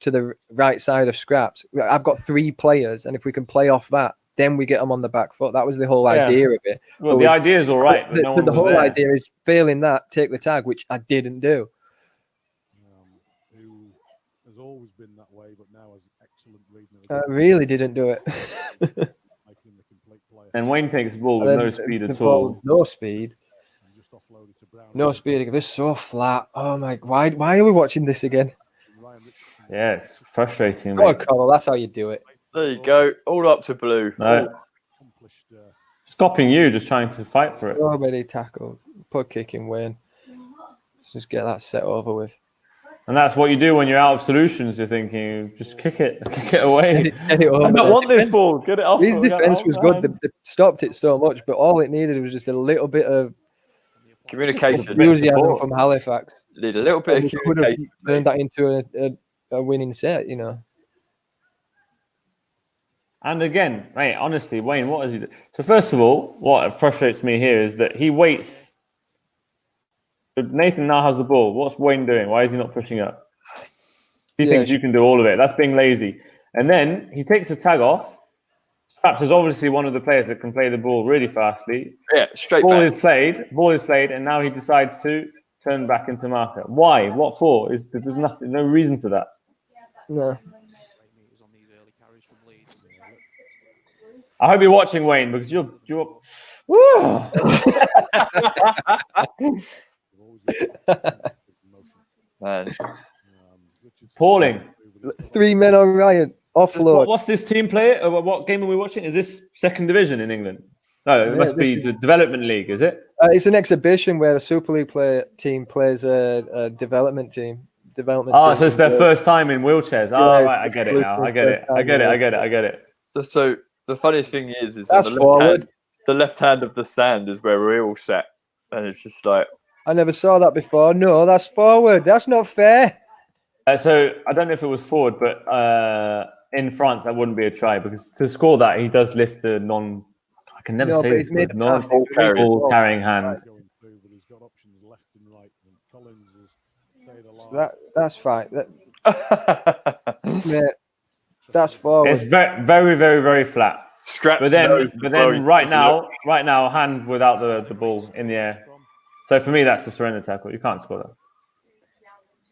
to the right side of Scraps. I've got 3 players, and if we can play off that, then we get them on the back foot. That was the whole idea of it. Well, But the idea is all right, but the, no one the was whole there. idea is failing that, take the tag, which I didn't do. Who has always been that way, but now has excellent reading. I really didn't do it. Making him the complete player. And Wayne takes the ball with And no then speed the at ball, all. no speed. And just offloaded to Brown. No speed. This is so flat. Oh my! Why are we watching this again? Ryan Richardson. Yeah, it's frustrating. Go on, Mate. Connell. That's how you do it. There you go. All up to blue. No, Accomplished. it's copying you, just trying to fight for it. So many tackles. Put kicking Wayne. Let's just get that set over with. And that's what you do when you're out of solutions. You're thinking, just kick it away. Get it over. I don't want this ball. Get it off. His We got defense it was off good. hands. They stopped it so much, but all it needed was just a little bit of Communication. enthusiasm from Halifax. Need a little bit And of we could have communication. turned that into a winning set, you know. And again, mate, honestly, Wayne, what has he done? So first of all, what frustrates me here is that he waits. Nathan now has the ball. What's Wayne doing? Why is he not pushing up? He thinks you can do all of it. That's being lazy. And then he takes a tag off. Perhaps there's obviously one of the players that can play the ball really fastly. Yeah, straight Ball back. is played, and now he decides to turn back into marker. Why? What for? There's nothing, no reason to that. No. Meters on these early carries from Leeds. I hope you're watching, Wayne, because you're Woo! Man. Appalling. 3 men on Ryan. Offload. What's this team play? What game are we watching? Is this second division in England? No, it Yeah, must be this the development league, is it? It's an exhibition where a Super League team plays a development team. Oh, so it's their first time in wheelchairs. Yeah, Oh, right, I it's get it now. literally I get it. So the funniest thing is That's on forward. the left hand of the stand is where we're all sat, and it's just like I never saw that before. No, that's forward. That's not fair. So I don't know if it was forward, but in France that wouldn't be a try because to score that he does lift the non. I can never No, say but this he's made word. Non-ball carry. carrying hand. Going through, but he's got options left and right. And Collins has stayed alive. So that's fine. Yeah, that's forward. It's very, very, very, very flat. scraps. But then right now, hand without the ball in the air. So for me, that's a surrender tackle. You can't score that.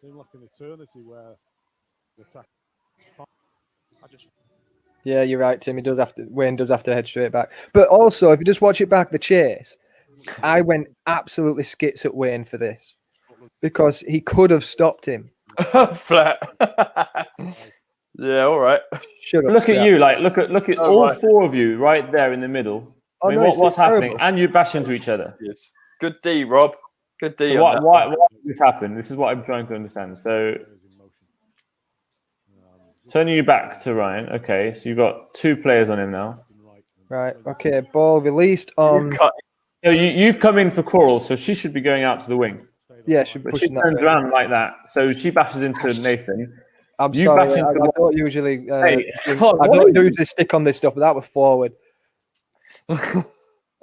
Seemed like an eternity where the tackle. Yeah, you're right, Tim. Wayne does have to head straight back. But also, if you just watch it back, the chase, I went absolutely skits at Wayne for this because he could have stopped him. flat. Yeah, all right. Should have. Look at you, look at Oh, all right. four of you right there in the middle. Oh, I mean, no, it's what's happening? terrible. And you bash into each other. Yes. Good D, Rob. Good D. So on why that. did this happen? This is what I'm trying to understand. So turning you back to Ryan. Okay, so you've got two players on him now. Right. Okay. Ball released on. Cut. So you've come in for Coral, so she should be going out to the wing. Yeah, should But push she that turns way. around like that. So she bashes into Nathan. I'm You sorry. bash I into don't usually. Hey, I God, what are don't you- usually stick on this stuff, but that was forward. I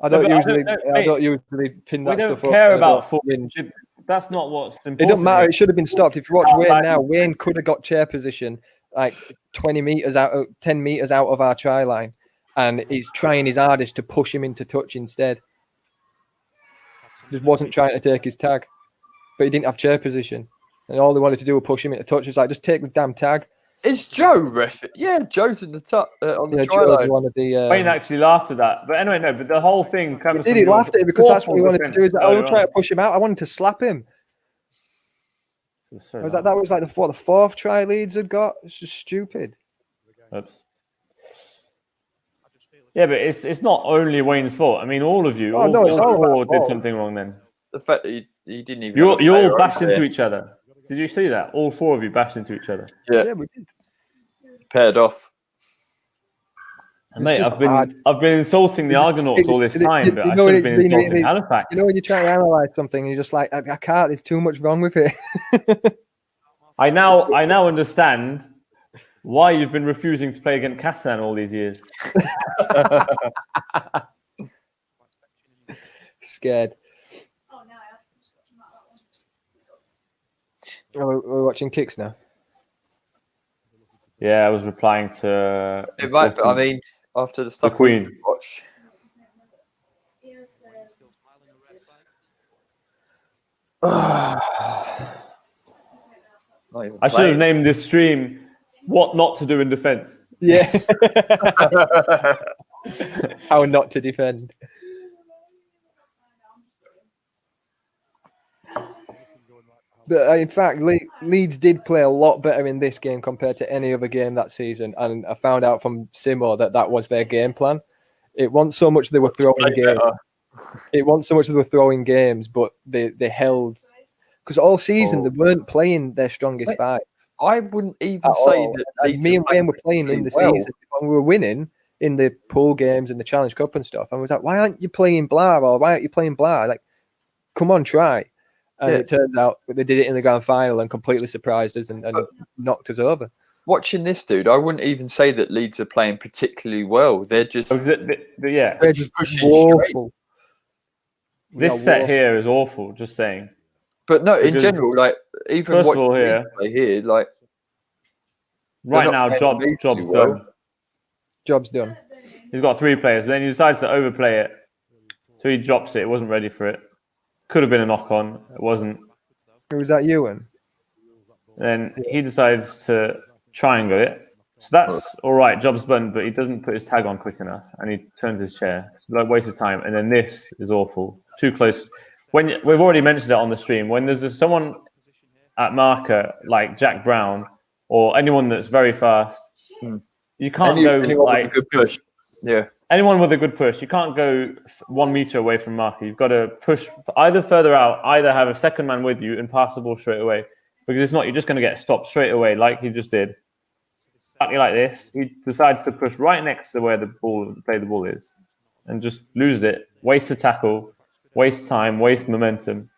don't but I usually. don't know, I don't usually pin We that don't stuff up. care I about don't forward. whinge. That's not what's important. It doesn't matter. It should have been stopped. If you watch Wayne like- now, Wayne could have got chair position like 20 meters out, 10 meters out of our try line, and he's trying his hardest to push him into touch instead. Just wasn't trying to take his tag, but he didn't have chair position, and all they wanted to do was push him into touch. It's like just take the damn tag. Is Joe ref? Yeah, Joe's in the top on the Yeah, try Joe's line. one of the. Wayne actually laughed at that. But anyway, no. But the whole thing comes. He from your laughed at it because that's what he wanted to do. Is I awful was trying to push him out. I wanted to slap him. defense. I was like, that was like the fourth try Leeds had got. It's just stupid. Oops. Yeah, but it's not only Wayne's fault. I mean, all of you, Oh, no, it's all four about did Paul. something wrong. Then The fact that he didn't even. you have a player all bashed over into there. each other. Did you see that? All four of you bashed into each other. Yeah, we did. paired off. And mate, just I've been insulting the Argonauts all this time, but I should have been insulting Halifax. You know when you're trying to analyze something, and you're just like, I can't. There's too much wrong with it. I now understand why you've been refusing to play against Catalan all these years. Scared. We're watching kicks now. Yeah, I was replying to. It might. I mean, after the stuff Queen. we watch. Not even I should have playing. named this stream what not to do in defence. Yeah. How not to defend. But in fact, Leeds did play a lot better in this game compared to any other game that season. And I found out from Simo that was their game plan. It wasn't so much they were throwing games. It wasn't so much they were throwing games, but they held. Because all season they weren't playing their strongest five. I wouldn't even say that. And me and Wayne were playing in the season when we were winning in the pool games and the Challenge Cup and stuff. And we was like, why aren't you playing blah? Or why aren't you playing blah? Like, come on, try. And it turns out they did it in the grand final and completely surprised us and knocked us over. Watching this, dude, I wouldn't even say that Leeds are playing particularly well. They're just they're just pushing straight. This set here is awful. Just saying. But no, in general, like even first of all here, like right now, job's done. Job's done. He's got 3 players, but then he decides to overplay it, so he drops it. It wasn't ready for it. Could have been a knock-on. It wasn't. Was that Ewan? Then he decides to triangle it. So that's all right. Job's done, but he doesn't put his tag on quick enough, and he turns his chair. It's like waste of time. And then this is awful. Too close. When we've already mentioned it on the stream, when there's someone at marker like Jack Brown or anyone that's very fast, you can't go like with a good push. Yeah. Anyone with a good push, you can't go 1 meter away from marker. You've got to push either further out, either have a second man with you and pass the ball straight away. Because if not, you're just going to get stopped straight away, like he just did. Exactly like this. He decides to push right next to where the ball is, and just loses it. Waste a tackle, waste time, waste momentum.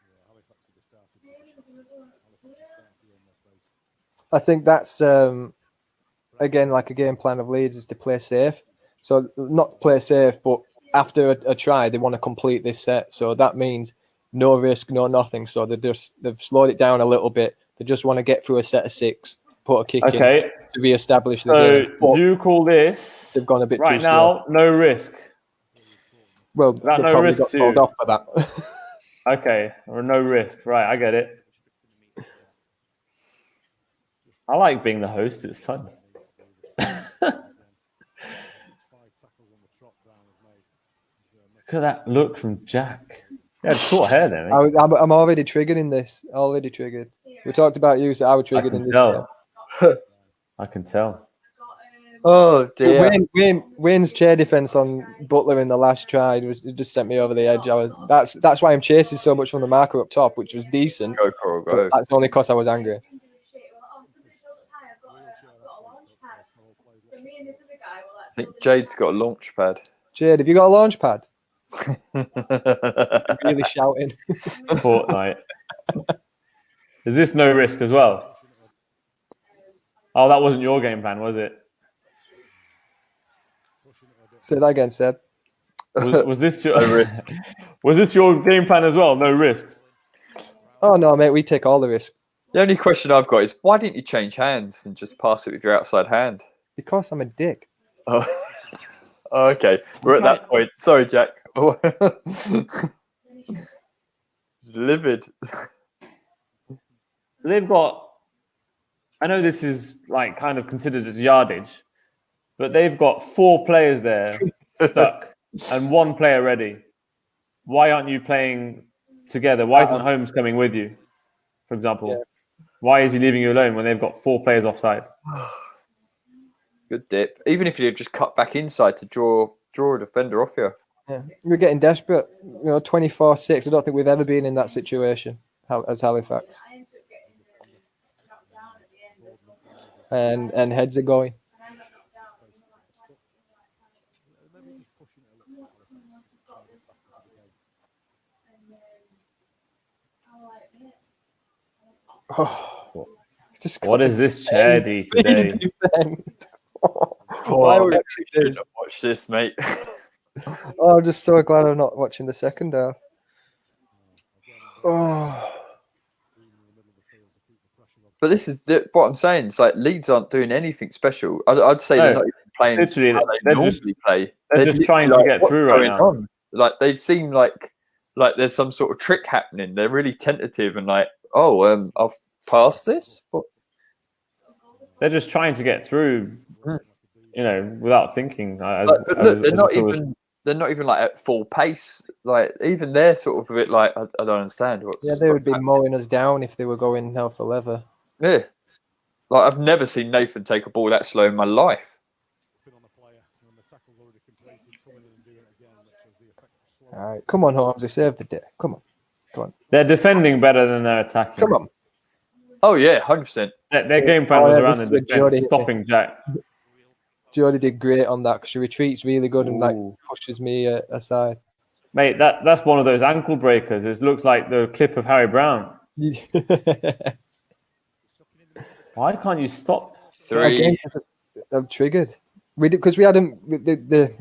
I think that's again like a game plan of Leeds is to play safe. So not play safe, but after a try, they want to complete this set. So that means no risk, no nothing. So they've slowed it down a little bit. They just want to get through a set of 6, put a kick in to re-establish the game. So do you call this? They've gone a bit right too now. slow. No risk. Well, they no probably risk got told off for that. Okay, or no risk. Right, I get it. I like being the host. It's fun. Look at that look from Jack. Yeah, short hair there. I'm already triggered in this. Already triggered. We talked about you, so I was triggered in this. I can tell. Oh dear. Wayne's chair defense on Butler in the last try it just sent me over the edge. That's why I'm chasing so much from the marker up top, which was decent. Go. That's only because I was angry. I think Jade's got a launch pad. Jade, have you got a launch pad? Really shouting. Fortnite. Is this no risk as well? Oh, that wasn't your game plan, was it? Say that again, Seb. Was this your was this your game plan as well? No risk. Oh no, mate, we take all the risk. The only question I've got is why didn't you change hands and just pass it with your outside hand? Because I'm a dick. Oh, okay. We're at that point. Sorry, Jack. Livid. They've got. I know this is like kind of considered as yardage, but they've got 4 players there stuck and 1 player ready. Why aren't you playing together? Why isn't Holmes coming with you, for example? Yeah. Why is he leaving you alone when they've got 4 players offside? Good dip. Even if you just cut back inside to draw a defender off you. Yeah, we're getting desperate. 24-6. I don't think we've ever been in that situation as Halifax. And heads are going. Oh, what is this charity today? Why would you should not watch this, mate? Oh, I'm just so glad I'm not watching the second half. Oh. But this is what I'm saying. It's like Leeds aren't doing anything special. I'd say they're not even playing. Literally, how they normally play. They're just trying to get through right now. Like they seem like there's some sort of trick happening. They're really tentative and like, I'll pass this. But They're just trying to get through, without thinking. But look, they're not even like at full pace. Like even they're sort of a bit like I don't understand what's. Yeah, they would be happening. mowing us down if they were going hell for leather. Yeah, like I've never seen Nathan take a ball that slow in my life. All right, come on, Holmes. They saved the day. Come on. They're defending better than they're attacking. Come on. Oh yeah, 100%. Their game plan was around the this is defense, Jody. stopping Jack. Jody did great on that because she retreats really good and like Ooh. pushes me aside. Mate, that's one of those ankle breakers. It looks like the clip of Harry Brown. Why can't you stop? 3. I'm triggered. Because we hadn't the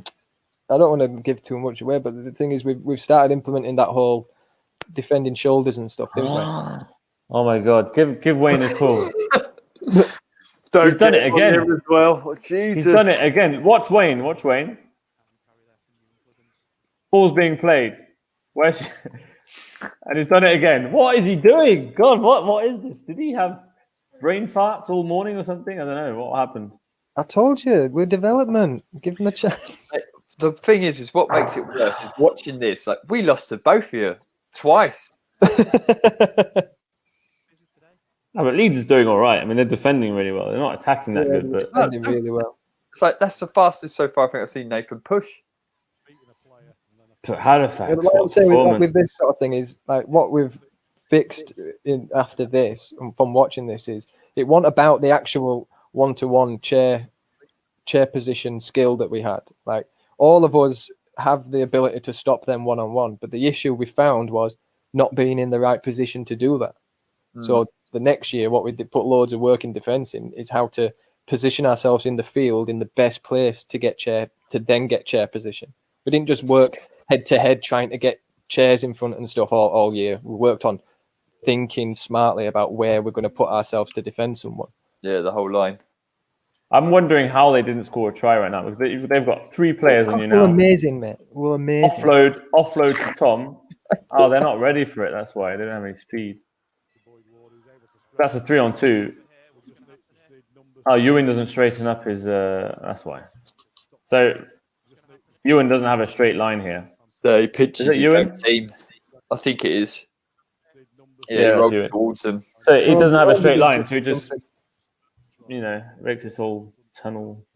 I don't want to give too much away, but the thing is we've started implementing that whole defending shoulders and stuff, didn't we? Oh my God! Give Wayne a call. He's done it again as well. Jesus. He's done it again. Watch Wayne. Ball's being played. And he's done it again. What is he doing? God, what is this? Did he have brain farts all morning or something? I don't know. What happened? I told you, we're development. Give them a chance. The thing is what makes it worse is watching this. Like we lost to both of you twice. No, but Leeds is doing all right. I mean, they're defending really well. They're not attacking that good, but defending really well. It's like that's the fastest so far I think I've seen Nathan push. but Halifax. Yeah, but what I'm saying with this sort of thing is like what we've fixed in after this and from watching this is it wasn't about the actual one-to-one chair position skill that we had. Like all of us have the ability to stop them one-on-one, but the issue we found was not being in the right position to do that. So the next year, what we did put loads of work in defence in is how to position ourselves in the field in the best place to then get chair position. We didn't just work head to head trying to get chairs in front and stuff all year. We worked on thinking smartly about where we're going to put ourselves to defend someone. Yeah, the whole line. I'm wondering how they didn't score a try right now because they've got 3 players on you now. We're amazing, mate. We're amazing. Offload to Tom. Oh, they're not ready for it. That's why they don't have any speed. That's a 3-on-2. Oh, Ewan doesn't straighten up his. That's why. So Ewan doesn't have a straight line here. So he pitches Is it his Ewan? own team. I think it is. Yeah, he that's rolls Ewan. towards them. So he doesn't have a straight line, so he just, makes this whole tunnel.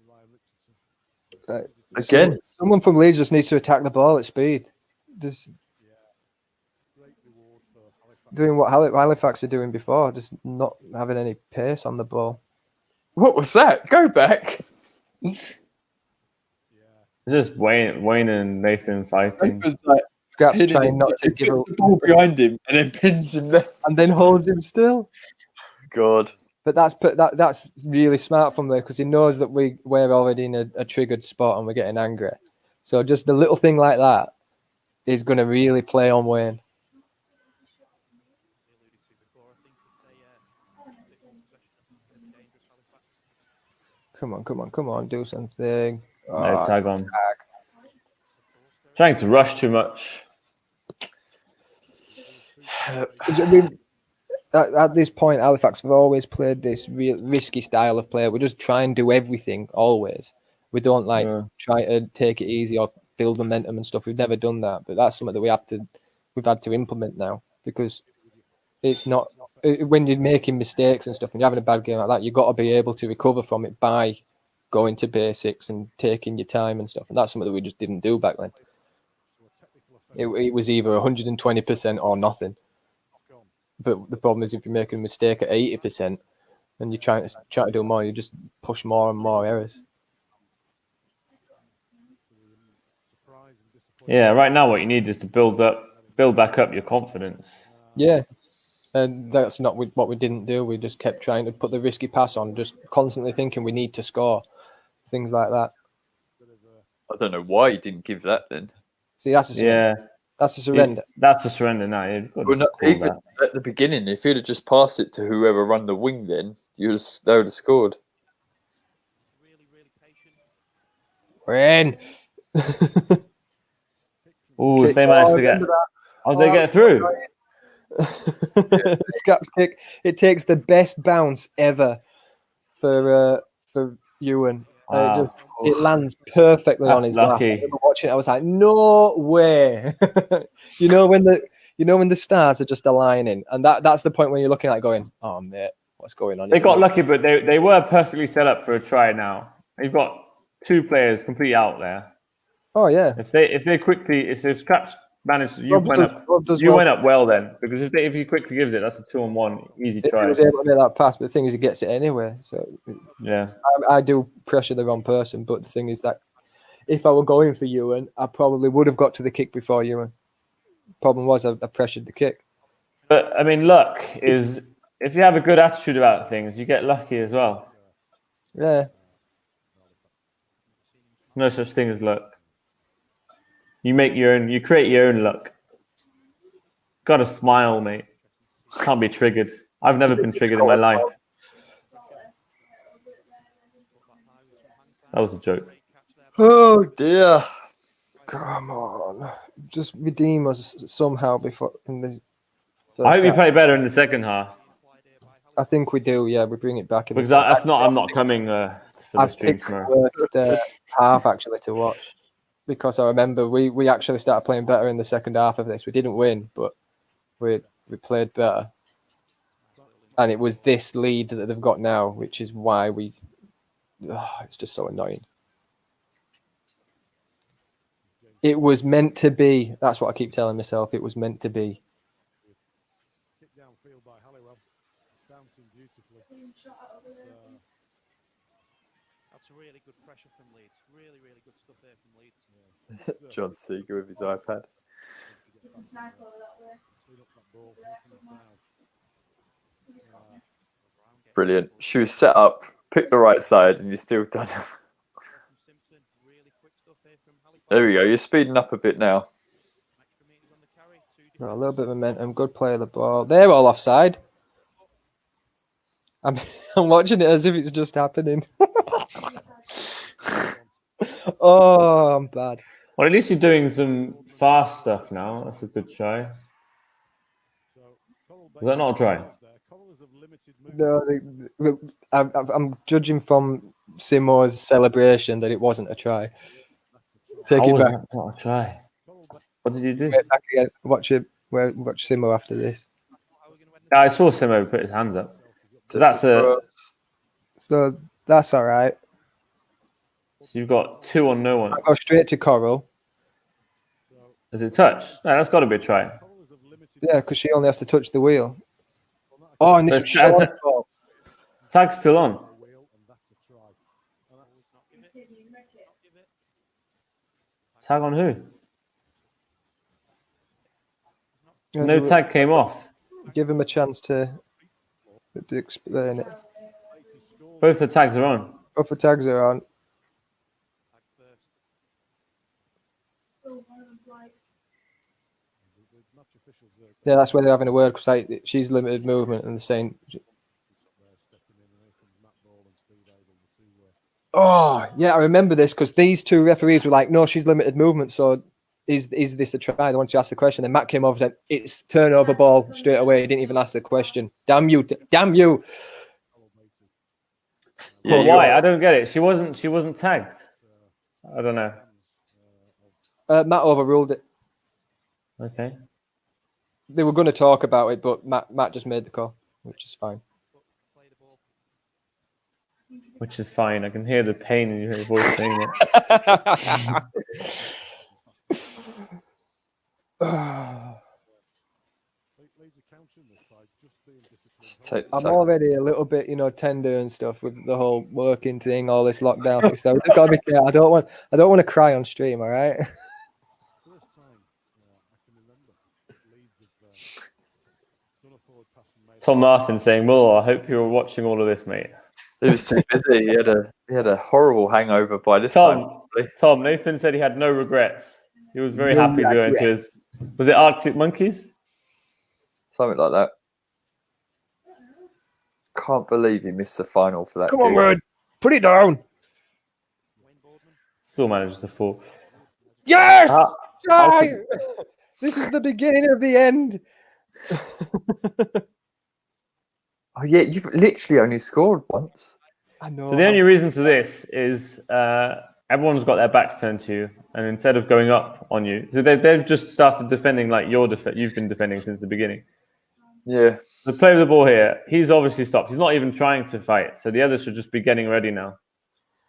Again, someone from Leeds just needs to attack the ball at speed. Just doing what Halifax are doing before, just not having any pace on the ball. what was that? Go back. It's just Wayne and Nathan fighting. It was like Scraps hitting trying him, not to he give puts up the ball behind him and then pins him there. and then holds him still. God. But that's really smart from there because he knows that we're already in a triggered spot and we're getting angry. So just a little thing like that is going to really play on Wayne. Come on, do something. No, tag on. Trying to rush too much. At this point, Halifax have always played this real risky style of play. We just try and do everything always. We don't try to take it easy or build momentum and stuff. We've never done that, but that's something that we've had to implement now because it's not when you're making mistakes and stuff and you're having a bad game like that, you've got to be able to recover from it by going to basics and taking your time and stuff. And that's something that we just didn't do back then. It was either 120% or nothing. But the problem is if you're making a mistake at 80% and you're trying to do more, you just push more and more errors. Yeah, right now what you need is to build back up your confidence. Yeah. And that's not what we didn't do. We just kept trying to put the risky pass on, just constantly thinking we need to score. Things like that. I don't know why you didn't give that then. See, that's a surrender. Yeah. That's a surrender. That's a surrender now. Well, not, even at the beginning, if you'd have just passed it to whoever run the wing then, they would have scored. We're in. Oh, if they manage to get... Oh, they get through. Scraps kick. It takes the best bounce ever for Ewan. Wow. It lands perfectly on That's his lap. I lucky. remember watching it, I was like, no way. you know when the stars are just aligning, and that's the point when you're looking at it going, oh mate, what's going on? They here? got lucky, but they were perfectly set up for a try now. You've got two players completely out there. Oh yeah. If Scraps managed, you Rob does went well. up well then, because if he quickly gives it, that's a 2-on-1 easy If he try. was able to make that pass, but the thing is, he gets it anyway. So Yeah. I do pressure the wrong person, but the thing is that if I were going for Ewan, I probably would have got to the kick before Ewan. Problem was, I pressured the kick. But I mean, luck is if you have a good attitude about things, you get lucky as well. Yeah. There's no such thing as luck. You create your own luck. Got to smile, mate. Can't be triggered. I've never been triggered in my life. That was a joke. Oh dear. Come on. Just redeem us somehow before in the first I hope you half. play better in the second half. I think we do, yeah. We bring it back in Because the second if not, I'm not coming for the I've stream picked tomorrow. the worst half actually to watch. Because I remember we actually started playing better in the second half of this. We didn't win, but we played better. And it was this lead that they've got now, which is why it's just so annoying. It was meant to be. That's what I keep telling myself. It was meant to be. Kick downfield by Halliwell. Bouncing beautifully. That's really good pressure from Leeds. Really, really good stuff there from Leeds. John Seeger with his iPad. Brilliant. She was set up, picked the right side, and you still done it. There we go. You're speeding up a bit now. A little bit of momentum. Good play of the ball. They're all offside. I'm watching it as if it's just happening. Oh, I'm bad. Well, at least you're doing some fast stuff now. That's a good try. Is that not a try? No, I'm judging from Simo's celebration that it wasn't a try. Take it back. That not a try? What did you do? Back again. Watch Simo after this. I saw Simo put his hands up. So that's all right. So you've got 2 on no one. I go straight to Coral. Is it touch? No, that's got to be a try. Yeah, because she only has to touch the wheel. Oh, and this was Tag's still on. Tag on who? No tag came off. Give him a chance to explain it. Both the tags are on. Both the tags are on. Yeah, that's where they're having a word because she's limited movement and they're saying. Oh, yeah, I remember this because these two referees were like, no, she's limited movement. So is this a try? They want to ask the question. Then Matt came over and said, it's turnover ball straight away. He didn't even ask the question. Damn you. Damn you. Yeah, well, why? I don't get it. She wasn't tagged. I don't know. Matt overruled it. Okay. They were going to talk about it, but Matt just made the call, which is fine. Which is fine. I can hear the pain in your voice saying it. I'm already a little bit, tender and stuff with the whole working thing, all this lockdown thing. So we just got to be careful. I don't want to cry on stream. All right. Tom Martin saying, "Well, I hope you're watching all of this, mate." He was too busy. He had a horrible hangover by this time. Tom, Nathan said he had no regrets. He was very happy to go into his. Was it Arctic Monkeys? Something like that. Can't believe he missed the final for that. Come on, Red. Put it down. Still manages to fall. Yes! This is the beginning of the end. Oh yeah, you've literally only scored once. I know. So the only reason to this is everyone's got their backs turned to you, and instead of going up on you, so they've just started defending like you've been defending since the beginning. Yeah. The play with the ball here, he's obviously stopped. He's not even trying to fight. So the others should just be getting ready now,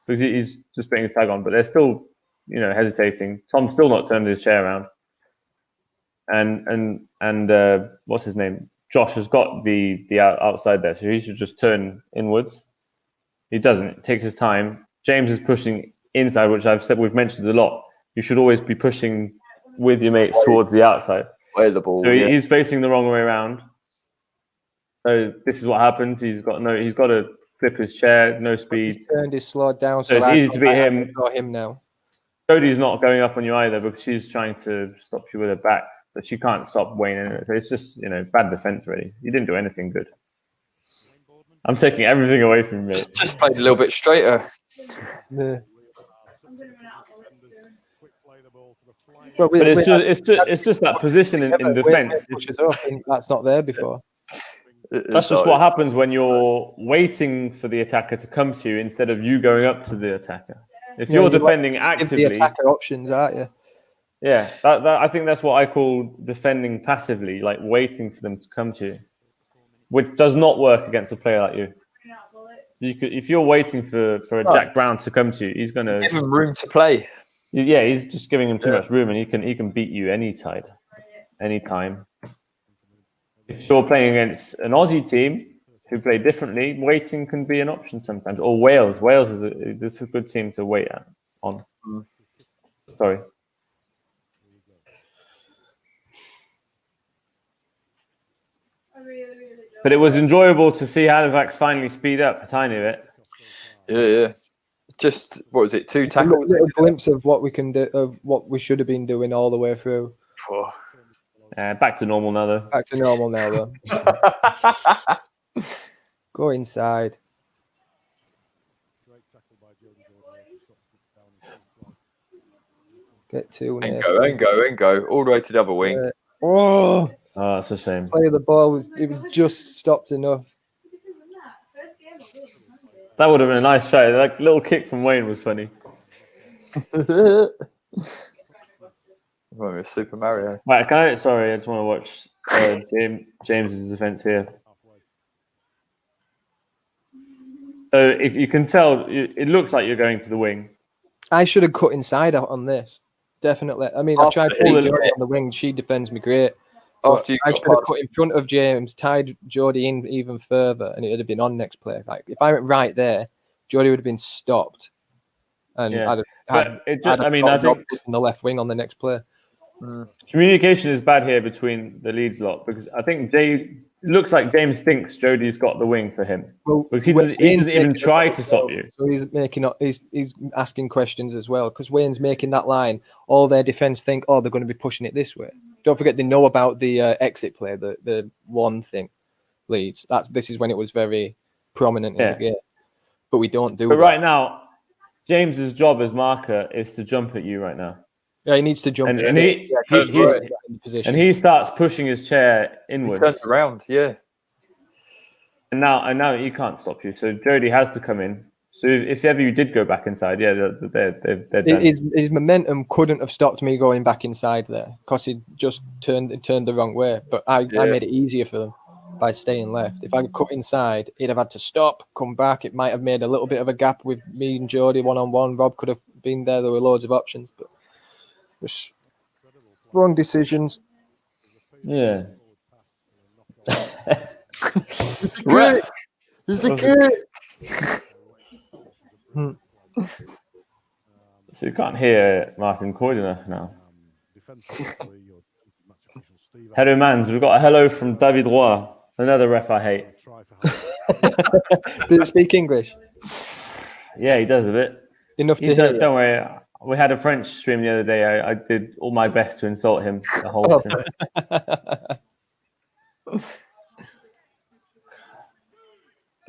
because he's just putting a tag on. But they're still, hesitating. Tom's still not turning his chair around. And what's his name? Josh has got the outside there, so he should just turn inwards. He doesn't. It takes his time. James is pushing inside, which we've mentioned a lot. You should always be pushing with your mates towards the outside. Where the ball? So he's facing the wrong way around. So this is what happens. He's got to flip his chair, no speed. He's turned his slowed down, so it's easy to beat him. Got him now. Jodie's not going up on you either because she's trying to stop you with her back, but she can't stop Wayne in it. So it's just bad defense really. You didn't do anything good. I'm taking everything away from you. Just played a little bit straighter. Yeah. Well, But it's just that position in defense. That's not there before. That's just what happens when you're waiting for the attacker to come to you instead of you going up to the attacker. If you're defending actively, the attacker options, aren't you? Yeah, I think that's what I call defending passively, like waiting for them to come to you, which does not work against a player like you. If you're waiting for a Jack Brown to come to you, he's going to give him room to play. Yeah, he's just giving him too much room, and he can beat you anytime. If you're playing against an Aussie team who play differently, waiting can be an option sometimes. Or Wales. Wales is a good team to wait on. Sorry. But it was enjoyable to see Halifax finally speed up a tiny bit. Yeah. Just, what was it, 2 tackles? A little glimpse of what we can do, of what we should have been doing all the way through. Back to normal now, though. Back to normal now, though. Go inside. Get 2. And go. All the way to the other wing. Oh, that's a shame. Play the ball. It was just stopped enough. That would have been a nice try. That little kick from Wayne was funny. Well, Super Mario. Right, sorry, I just want to watch James's defense here. So if you can tell, it looks like you're going to the wing. I should have cut inside on this. Definitely. I mean, I tried pulling Jodie on the wing. She defends me great. I should have cut in front of James, tied Jodie in even further, and it would have been on next play. Like if I went right there, Jodie would have been stopped, and I think in the left wing on the next play. Communication is bad here between the Leeds lot because I think it looks like James thinks Jodie's got the wing for him because he doesn't even try to stop you. So he's asking questions as well because Wayne's making that line. All their defense think, they're going to be pushing it this way. Don't forget they know about the exit play, the one thing Leeds. This is when it was very prominent in the game, but we don't do. But right now, James's job as marker is to jump at you right now. Yeah, he needs to jump. And he starts pushing his chair inwards. He turns around, yeah. And now he can't stop you. So Jodie has to come in. So if ever you did go back inside, they're done. His momentum couldn't have stopped me going back inside there because he just turned the wrong way. But I made it easier for them by staying left. If I cut inside, he'd have had to stop, come back. It might have made a little bit of a gap with me and Jodie one-on-one. Rob could have been there. There were loads of options, but just wrong decisions. Yeah. Right. He's a kid. So you can't hear Martin Coyd enough now. Hello, mans. We've got a hello from David Roy, another ref I hate. Does he speak English? Yeah, he does a bit. Enough to hear. Don't worry. We had a French stream the other day. I did all my best to insult him the whole time.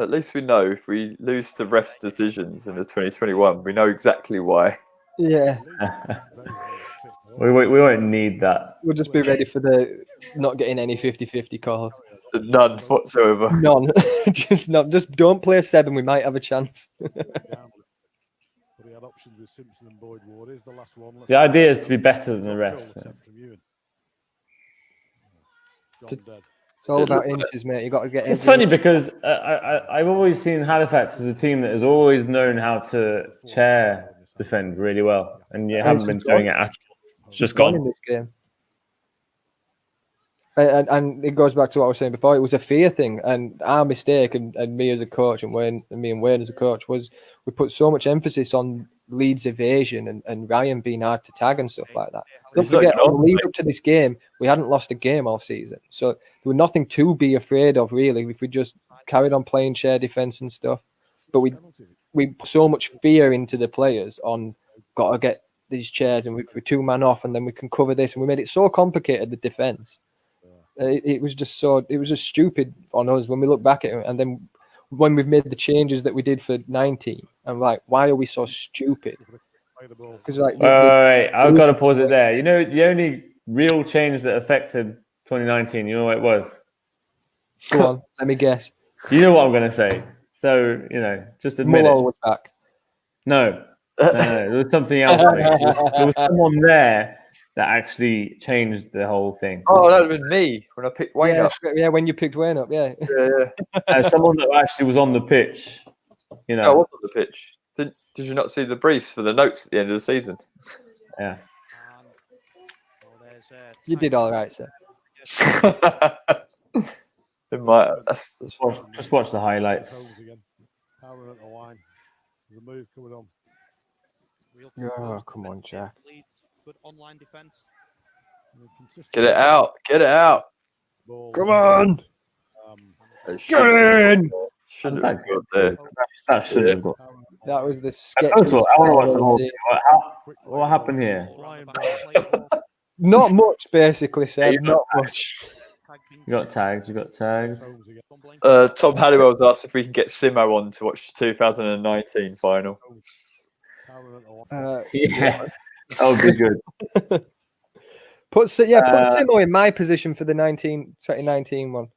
At least we know if we lose to refs' decisions in the 2021, we know exactly why. Yeah. We won't need that. We'll just be ready for the not getting any 50-50 calls. None whatsoever. None. Just don't play Seb and we might have a chance. But he had options with Simpson and Boyd Ward. Here's the last one. The idea is to be better than the rest. It's all about inches, mate. You got to get. It's funny because I've always seen Halifax as a team that has always known how to chair defend really well, and you haven't been doing it at all. It's just gone in this game. And it goes back to what I was saying before. It was a fear thing, and our mistake, and me as a coach, and me and Wayne as a coach, was we put so much emphasis on Leeds evasion and Ryan being hard to tag and stuff like that. Don't forget, on the lead up to this game, we hadn't lost a game all season, so there was nothing to be afraid of really if we just carried on playing share defense and stuff. But we put so much fear into the players on got to get these chairs, and we're 2 man off, and then we can cover this, and we made it so complicated, the defense. It was just stupid on us when we look back at it, and then when we've made the changes that we did for 19, I'm like, why are we so stupid? Because I've got to pause it there. You know, the only real change that affected 2019, you know what it was? Go on, let me guess. You know what I'm going to say. So, just admit Mullo it. was back. No, there was something else. There was someone there that actually changed the whole thing. Oh, that would have been me when I picked Wayne up. Yeah, when you picked Wayne up, yeah. Someone that actually was on the pitch. I was on the pitch. Did you not see the briefs for the notes at the end of the season? Yeah. You did all right, sir. It might. Just watch the highlights. Power at the line. The move coming on. Oh, come on, Jack. Good online defense. Get it out. Get it out. Come on. Get in. Should have got there. That should have got. That was the sketch. First of all, I want to watch the whole thing. What happened here? Not much, basically, Seb. Not much. You got tagged. Tom Halliwell's asked if we can get Simo on to watch the 2019 final. Yeah, that would be good. Put Simo in my position for the 2019 one.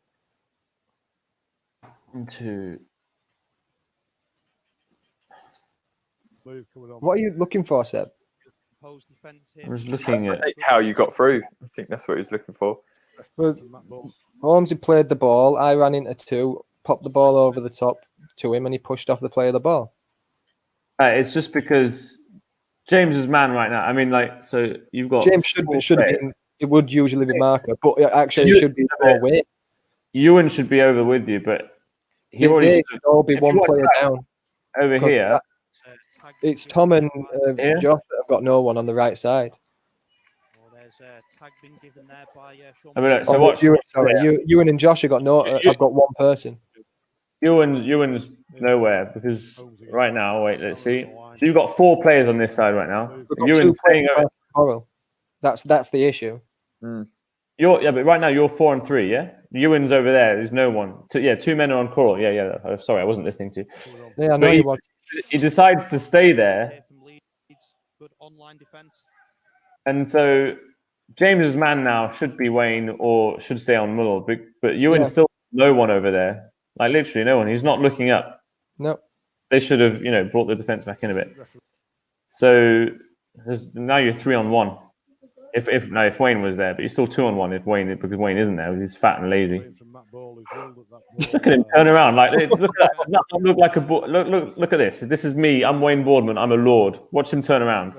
What are you looking for, Seb? I was looking at how you got through. I think that's what he's looking for. Well, Holmes had played the ball. I ran into 2, popped the ball over the top to him, and he pushed off the play of the ball. It's just because James is man right now. I mean, so you've got James should have been. It would usually be marker, but actually it should be more weight. Ewan should be over with you, but he already should all be one player down over here. It's Tom and Josh that have got no one on the right side. Tag been given there by Sean. I mean, so watch. Ewan and Josh have got I've got one person. Ewan's nowhere because right now. Wait, let's see. So you've got 4 players on this side right now. Ewan's playing over. Coral. That's the issue. But right now you're 4 and 3. Yeah, Ewan's over there. There's no one. 2 men are on Coral. Yeah. Sorry, I wasn't listening to you. Yeah, I know you was. He decides to stay there. Good online defense. And so James's man now should be Wayne or should stay on Muller, but Ewan's still no one over there. Like literally no one. He's not looking up. No. They should have, brought the defense back in a bit. So now you're 3 on 1. If Wayne was there, but you're still 2 on 1 because Wayne isn't there. He's fat and lazy. Look at him turn around. Look at that. Does not look like a ball. Look at this. This is me. I'm Wayne Boardman. I'm a lord. Watch him turn around.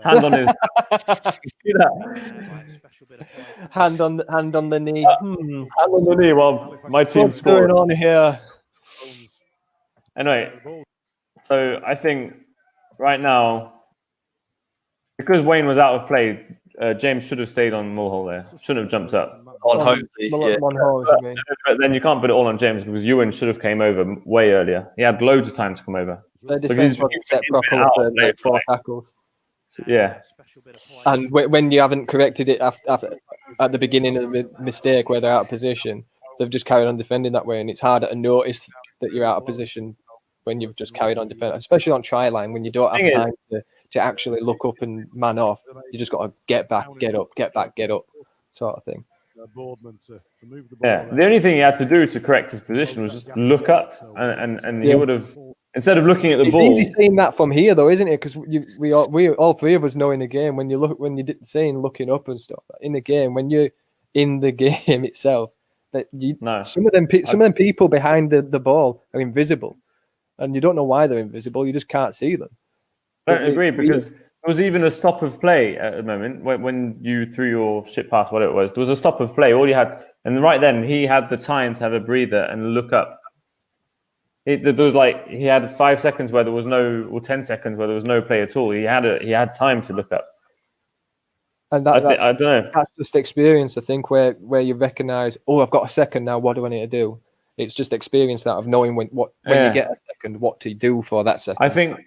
Hand on his. See that? Hand on the knee. Hand on the knee while my team scored. What's going on here? Anyway, so I think right now, because Wayne was out of play, James should have stayed on Mulhall there. Shouldn't have jumped up. On Holmesy, But then you can't put it all on James because Ewan should have came over way earlier. He had loads of time to come over. Their defense wasn't set properly for 4 tackles. Yeah. And when you haven't corrected it at the beginning of the mistake where they're out of position, they've just carried on defending that way, and it's harder to notice that you're out of position when you've just carried on defending, especially on try line when you don't have time to actually look up and man off. You just got to get back, get up, get back, get up, sort of thing. Boardman to move the ball. Yeah, the only thing he had to do to correct his position was just look up, and he would have, instead of looking at the It's ball. easy saying that from here, though, isn't it? Because we all three of us know in the game when you're saying looking up and stuff in the game, when you're in the game itself, that some of them people behind the ball are invisible, and you don't know why they're invisible. You just can't see them. I don't agree, because there was even a stop of play at the moment when you threw your shit past, whatever it was. There was a stop of play. All you had, and right then he had the time to have a breather and look up. There was he had 5 seconds where there was no, or 10 seconds where there was no play at all. He had time to look up. And I don't know. That's just experience, I think, where you recognise, I've got a second now. What do I need to do? It's just experience that of knowing when you get a second, what to do for that second. I think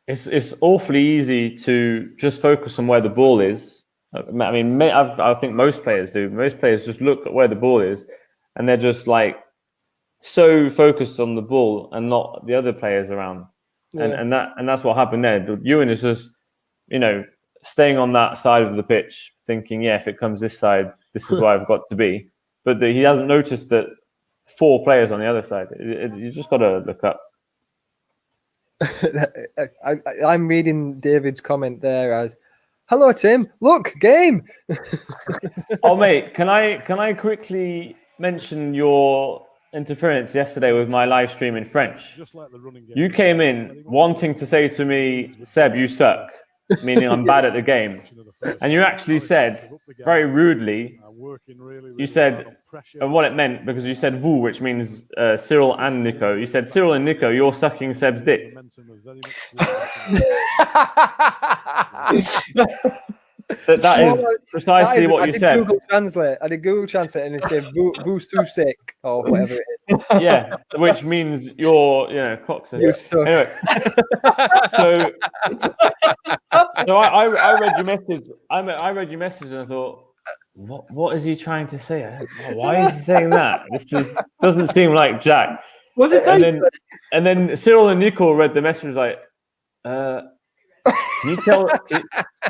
it's awfully easy to just focus on where the ball is. I mean, I think most players do. Most players just look at where the ball is, and they're just so focused on the ball and not the other players around. Yeah. And that's what happened there. Ewan is just, staying on that side of the pitch, thinking, if it comes this side, this is where I've got to be. But he hasn't noticed that 4 players on the other side. You just got to look up. I'm reading David's comment there as, "Hello, Tim. Look, game." Oh, mate, can I quickly mention your interference yesterday with my live stream in French? You came in wanting to say to me, "Seb, you suck," meaning I'm bad at the game. And you actually said, very rudely, you said, and what it meant, because you said vous, which means Cyril and Nico. You said, "Cyril and Nico, you're sucking Seb's dick." That is precisely what you said. I did Google Translate and it said "vous too sick" or whatever it is. Yeah, which means you're, cocksucker. You suck. Anyway, so I read your message. I read your message and I thought, what is he trying to say? Why is he saying that? This just doesn't seem like Jack. And then Cyril and Nico read the message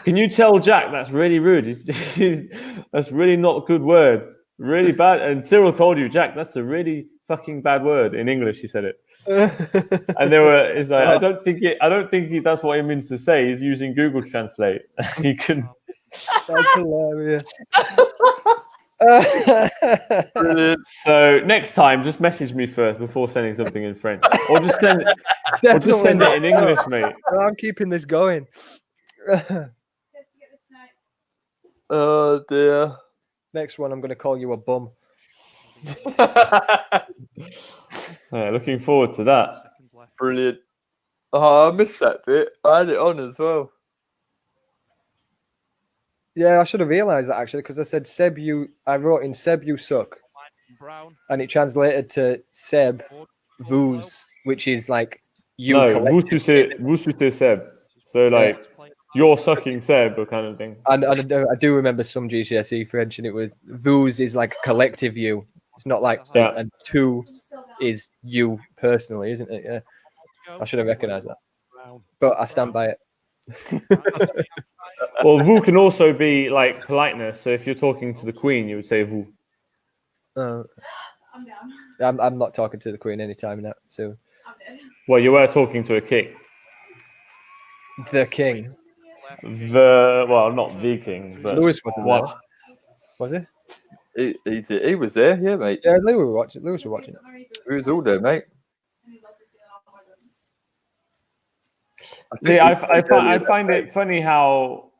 Can you tell Jack that's really rude? That's really not a good word. Really bad. And Cyril told you, Jack, that's a really fucking bad word. In English, he said it. And it's like, I don't think that's what he means to say. He's using Google Translate. You can. That's hilarious. So next time, just message me first before sending something in French, or just send it in English, mate. I'm keeping this going. Oh dear. Next one, I'm going to call you a bum. Yeah, looking forward to that. Brilliant. Oh, I missed that bit. I had it on as well. Yeah, I should have realised that actually, because I said Seb, I wrote in Seb, you suck. And it translated to Seb, vous, which is like you. No, vous sucez Seb. So you're sucking Seb, or kind of thing. And I do remember some GCSE French, and it was vous is like a collective you. It's not like and tu is you personally, isn't it? Yeah. I should have recognised that, but I stand by it. Well, vous can also be like politeness. So if you're talking to the Queen, you would say vous. I'm down. I'm not talking to the Queen anytime now. So. Well, you were talking to a king. The king. Not the king, but Lewis wasn't there. Was he? He was there, yeah, mate. Yeah, Lewis were watching it. He was all there, mate. See, I find it funny how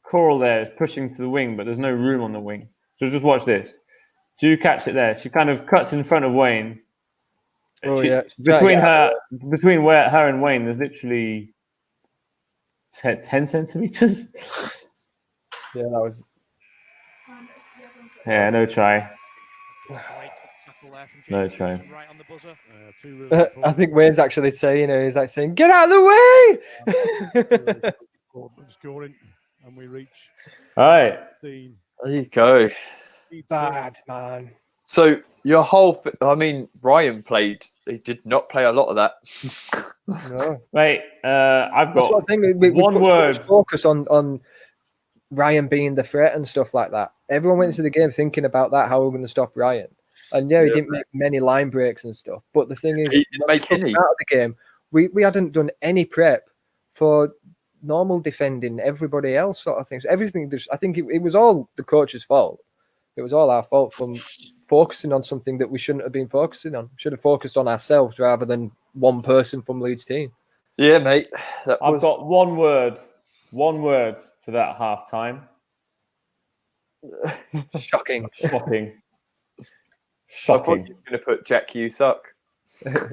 Coral there is pushing to the wing, but there's no room on the wing. So just watch this. So you catch it there. She kind of cuts in front of Wayne. Between where her and Wayne, there's literally 10 centimeters. Yeah, that was. Yeah, no try. No try. I think Wayne's actually saying, he's like saying, "Get out of the way!" Scoring, and we reach. All right. There you go. Bad man. So your whole, Ryan played. He did not play a lot of that. No. Right. I've got we one word. Focus on Ryan being the threat and stuff like that. Everyone went into the game thinking about that, how we're going to stop Ryan. And yeah, he didn't make many line breaks and stuff. But the thing is, he didn't make any out of the game. We hadn't done any prep for normal defending everybody else sort of things. Everything. I think it was all the coach's fault. It was all our fault from focusing on something that we shouldn't have been focusing on. Should have focused on ourselves rather than one person from Leeds team. Yeah, mate. I've got one word for that half time. Shocking. Shocking. I thought Shocking. you were going to put Jack, you suck.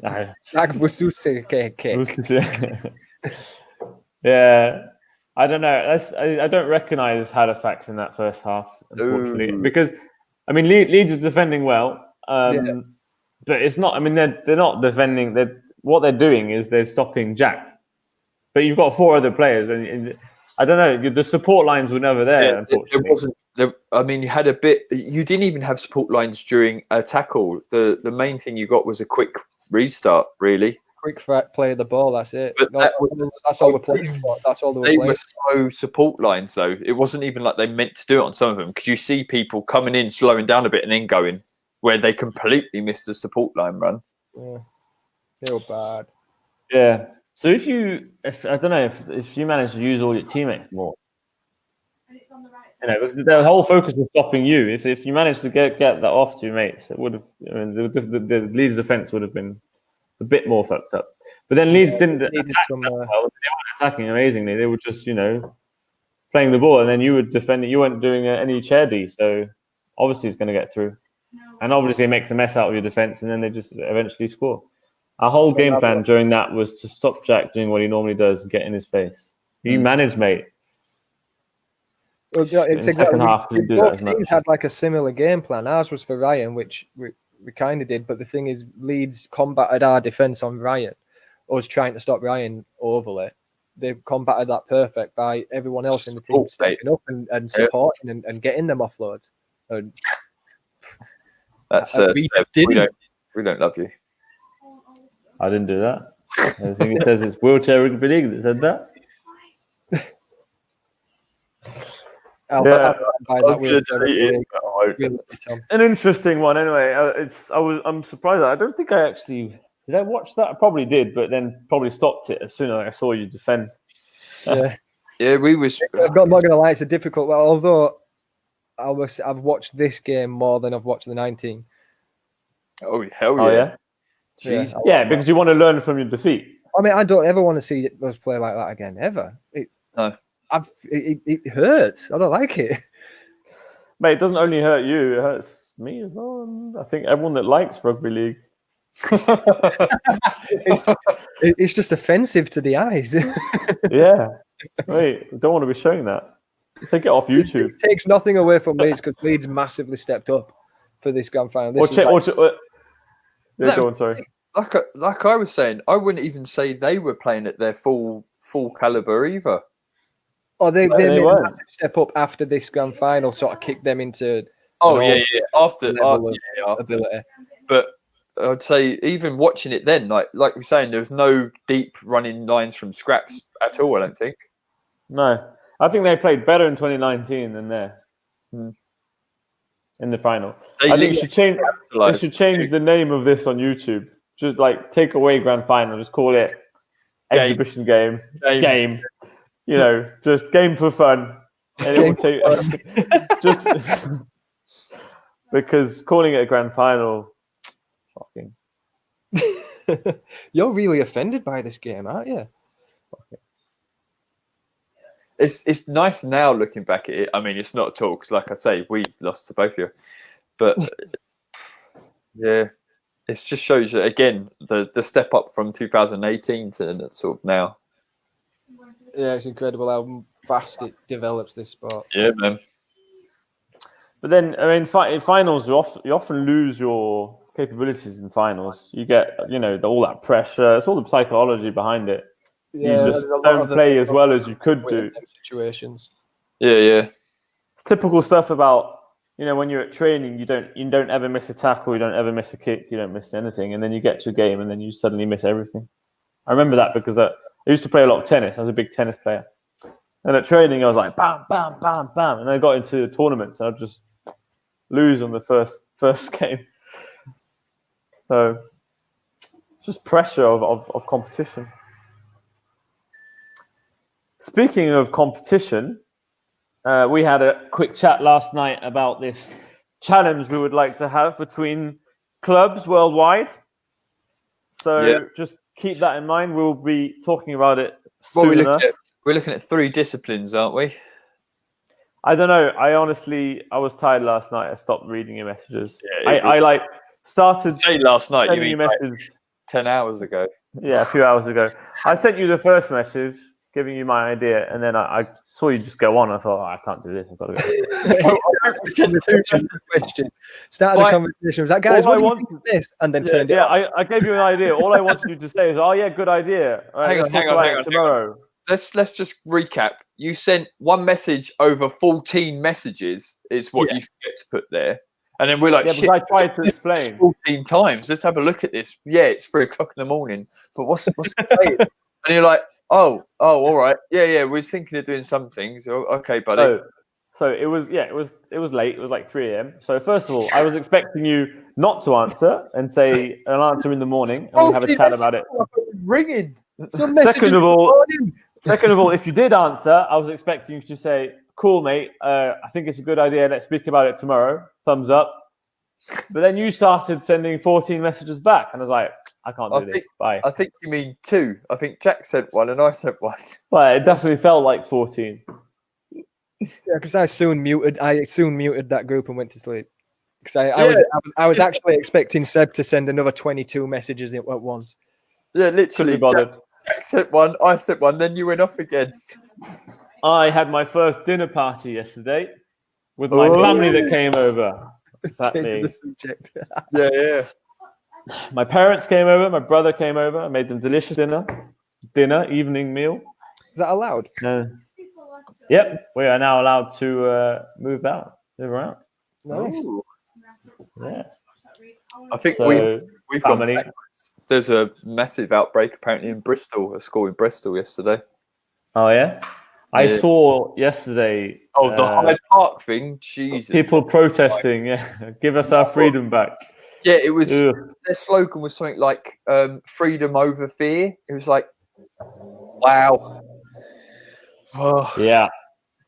No. Yeah, I don't know. I don't recognise Halifax in that first half, unfortunately, because I mean Leeds are defending well, but it's not. I mean they're not defending. What they're doing is they're stopping Jack, but you've got 4 other players, and I don't know. The support lines were never there. Unfortunately, it wasn't. I mean, you had a bit. You didn't even have support lines during a tackle. The main thing you got was a quick restart, really. Quick play of the ball. That's it. But that's all we're playing for. That's all they were so support lines, though. It wasn't even like they meant to do it on some of them, because you see people coming in, slowing down a bit, and then going where they completely missed the support line run. Yeah, feel bad. Yeah. So if I don't know if you manage to use all your teammates more, because the whole focus was stopping you. If you managed to get that off to your mates, it would have. I mean, the Leeds defense would have been a bit more fucked up. But then Leeds didn't attack that well. They weren't attacking amazingly. They were just, playing the ball, and then you would defend it. You weren't doing any chair D, so obviously it's going to get through. And obviously it makes a mess out of your defense, and then they just eventually score. Our whole game plan during that was to stop Jack doing what he normally does and get in his face. You manage, mate. Well, it's second half, we do that as much. Teams had like a similar game plan. Ours was for Ryan, which we kind of did, but the thing is, Leeds combated our defence on Ryan. Us trying to stop Ryan overly, they combated that perfect by everyone else in the team stepping up and supporting and getting them offloads. And that's we don't love you. I didn't do that. I think it says it's wheelchair rugby league that said that. An interesting one, anyway. I'm surprised. I don't think I actually did. I watch that. I probably did, but then probably stopped it as soon as I saw you defend. Yeah, we was. I'm not gonna lie, it's a difficult one. Although I've watched this game more than I've watched the 19. Oh hell yeah! Jeez. Yeah, because you want to learn from your defeat. I mean, I don't ever want to see us play like that again, ever. It hurts. I don't like it. Mate, it doesn't only hurt you, it hurts me as well. And I think everyone that likes rugby league. It's just offensive to the eyes. Yeah. Wait, I don't want to be showing that. Take it off YouTube. It takes nothing away from Leeds, because Leeds massively stepped up for this grand final. Go on, sorry. Like I was saying, I wouldn't even say they were playing at their full caliber either. Oh, they made a massive step up after this grand final, sort of kicked them into. After ability. But I'd say even watching it then, like we're saying, there was no deep running lines from scraps at all. I don't think. No, I think they played better in 2019 than there in the final. I think they should change the name of this on YouTube. Just like take away grand final, just call it exhibition game. Just game for fun. And it will take just because calling it a grand final, shocking. You're really offended by this game, aren't you? It's nice now looking back at it. I mean, it's not at all, because like I say, we lost to both of you. But yeah, it just shows you again the step up from 2018 to sort of now. Yeah, it's incredible how fast it develops, this sport. Yeah, man. But then, I mean, in finals, you often lose your capabilities in finals. You get, all that pressure. It's all the psychology behind it. Yeah, you just don't play as well as you could do. Situations. Yeah. It's typical stuff about, when you're at training, you don't ever miss a tackle, you don't ever miss a kick, you don't miss anything, and then you get to a game and then you suddenly miss everything. I remember that because I used to play a lot of tennis. I was a big tennis player. And at training, I was like, bam, bam, bam, bam. And I got into tournaments, and I'd just lose on the first game. So it's just pressure of competition. Speaking of competition, we had a quick chat last night about this challenge we would like to have between clubs worldwide. So just keep that in mind. We'll be talking about it soon enough. We're looking at 3 disciplines, aren't we? I don't know. I was tired last night. I stopped reading your messages. Yeah, I started say last night. You sending mean you messages 10 hours ago? Yeah, a few hours ago. I sent you the first message, giving you my idea, and then I saw you just go on. I thought, I can't do this. I've got to go. Question. Started the conversation. Was that, guys, what do you think of this? And then turned it off. I gave you an idea. All I wanted you to say is, oh yeah, good idea. All right, hang on, tomorrow. Let's just recap. You sent one message over 14 messages is what you forget to put there. And then we're like, shit, I tried to explain 14 times. Let's have a look at this. Yeah, it's 3 o'clock in the morning. But what's it saying? And you're like, oh, all right. Yeah, we're thinking of doing some things. Oh, okay, buddy. So it was late. It was like 3 a.m. So first of all, I was expecting you not to answer and say an answer in the morning, and we have a chat about it. Ringing. Second of all, if you did answer, I was expecting you to say, cool, mate, I think it's a good idea. Let's speak about it tomorrow. Thumbs up. But then you started sending 14 messages back. And I was like, I can't do this. Bye. I think you mean 2. I think Jack sent 1 and I sent 1. Well, it definitely felt like 14. Yeah, because I soon muted that group and went to sleep. Because I was actually expecting Seb to send another 22 messages at once. Yeah, literally. Jack sent 1, I sent 1, then you went off again. I had my first dinner party yesterday with my family that came over. Exactly. Yeah. My parents came over, my brother came over. I made them delicious evening meal. Is that allowed? Yep, we are now allowed to move around. Nice. Ooh. Yeah. I think we've family. There's a massive outbreak apparently in Bristol, a school in Bristol yesterday. Oh yeah? I saw yesterday. Oh, the Hyde Park thing. Jesus. People protesting. Yeah, give us our freedom back. Yeah, it was. Their slogan was something like "freedom over fear." It was like, wow. Oh. Yeah.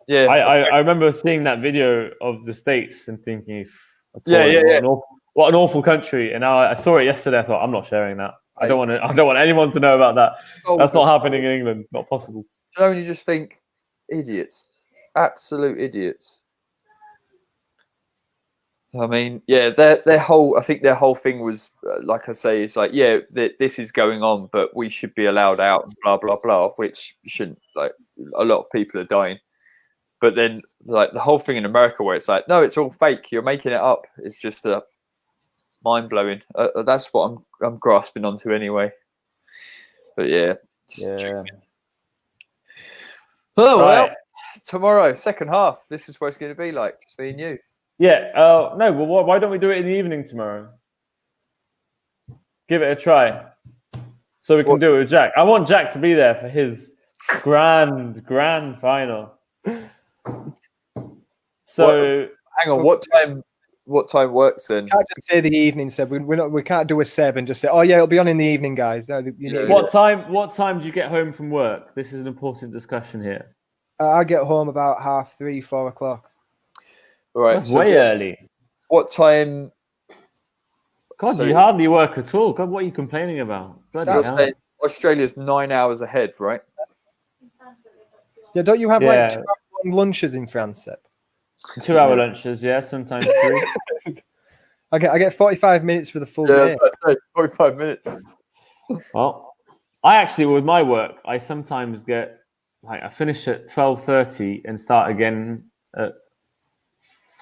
Yeah. I remember seeing that video of the States and thinking, what an awful country. And now I saw it yesterday. I thought, I'm not sharing that. I don't want anyone to know about that. That's not happening in England. Not possible. You know, when you just think, idiots, absolute idiots. I mean, yeah, their whole thing was, like I say, it's like, yeah, this is going on, but we should be allowed out, and blah blah blah, which shouldn't. Like, a lot of people are dying, but then like the whole thing in America, where it's like, no, it's all fake. You're making it up. It's just mind blowing. That's what I'm grasping onto anyway. But yeah. Oh well, tomorrow, second half. This is what it's going to be like. Just me and you. Yeah. No. Well, why don't we do it in the evening tomorrow? Give it a try, so we can do it with Jack. I want Jack to be there for his grand final. So hang on, what time works then? Can't just say the evening, Seb. We can't do a 7 and just say, oh yeah, it'll be on in the evening, guys. No, What time do you get home from work? This is an important discussion here. I get home about 3:30, 4 o'clock. All right, that's way early. What time? God, you hardly work at all. God, what are you complaining about? Australia's 9 hours ahead, right? Yeah, don't you have like 2 hour lunches in France, Seb? 2 hour lunches, yeah, sometimes 3. I get 45 minutes for the full day. 45 minutes. Well, I actually, with my work, I sometimes get I finish at 12:30 and start again at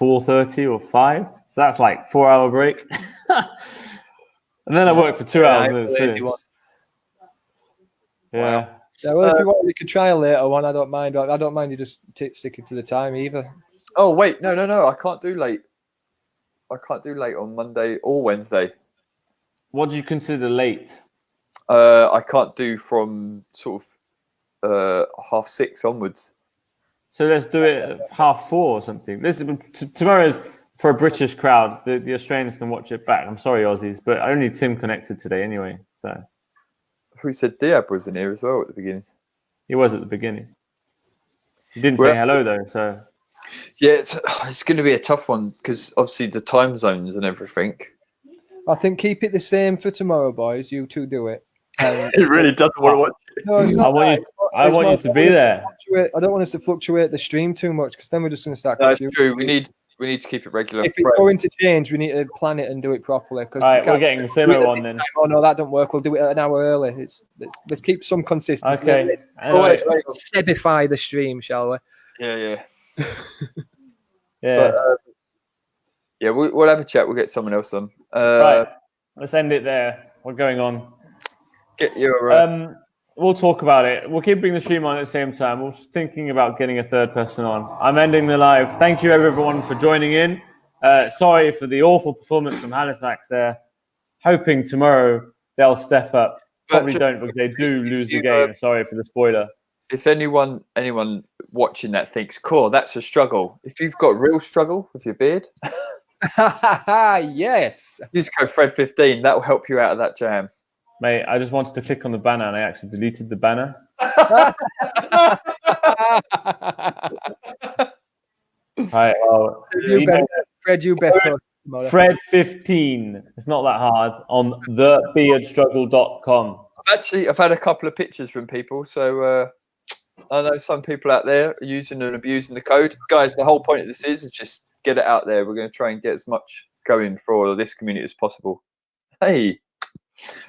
4:30 or 5. So that's like 4 hour break. And then I work for 2 hours and it's finished. Yeah. Wow. Yeah, well, if you want, you could try a later one. I don't mind. I don't mind you just sticking to the time either. Oh wait, no. I can't do late. I can't do late on Monday or Wednesday. What do you consider late? I can't do from sort of 6:30 onwards. So let's do it at 4:30 or something. Tomorrow's for a British crowd. The Australians can watch it back. I'm sorry, Aussies, but only Tim connected today anyway. So I thought you said Diab was in here as well at the beginning. he was at the beginning. He didn't say hello though. So yeah, it's going to be a tough one because obviously the time zones and everything. I think keep it the same for tomorrow, boys. You two do it. He really doesn't want to watch it. No, it's not I want you to be there. I don't want us to fluctuate the stream too much because then we're just going to start. No, it's true. We need to keep it regular. If it's going to change, we need to plan it and do it properly. All right, we're getting the same one then. Oh no, that don't work. We'll do it an hour early. Let's keep some consistency. Okay. Let's sebify the stream, shall we? Yeah. Yeah. But, yeah, we'll have a chat. We'll get someone else on. Right. Let's end it there. What's going on? Get your. We'll talk about it. We'll keep bringing the stream on at the same time. We're thinking about getting a third person on. I'm ending the live. Thank you, everyone, for joining in. Sorry for the awful performance from Halifax there. Hoping tomorrow they'll step up. Probably don't because they do lose the game. Sorry for the spoiler. If anyone watching that thinks, cool, that's a struggle. If you've got real struggle with your beard, yes. use code Fred15. That will help you out of that jam. Mate, I just wanted to click on the banner and I actually deleted the banner. Right, well, Fred, you best. Fred15. It's not that hard on thebeardstruggle.com. I've had a couple of pictures from people, so I know some people out there are using and abusing the code. Guys, the whole point of this is just get it out there. We're going to try and get as much going for this community as possible. Hey,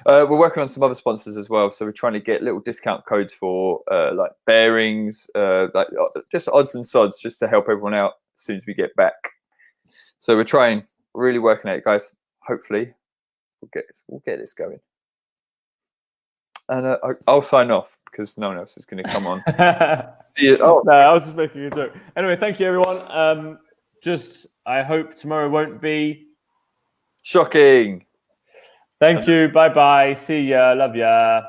we're working on some other sponsors as well, so we're trying to get little discount codes for like bearings, like just odds and sods, just to help everyone out as soon as we get back. So we're really working at it, guys. Hopefully, we'll get this going. And I'll sign off because no one else is going to come on. No, I was just making a joke. Anyway, thank you, everyone. I hope tomorrow won't be shocking. Thank you. Bye-bye. See ya. Love ya.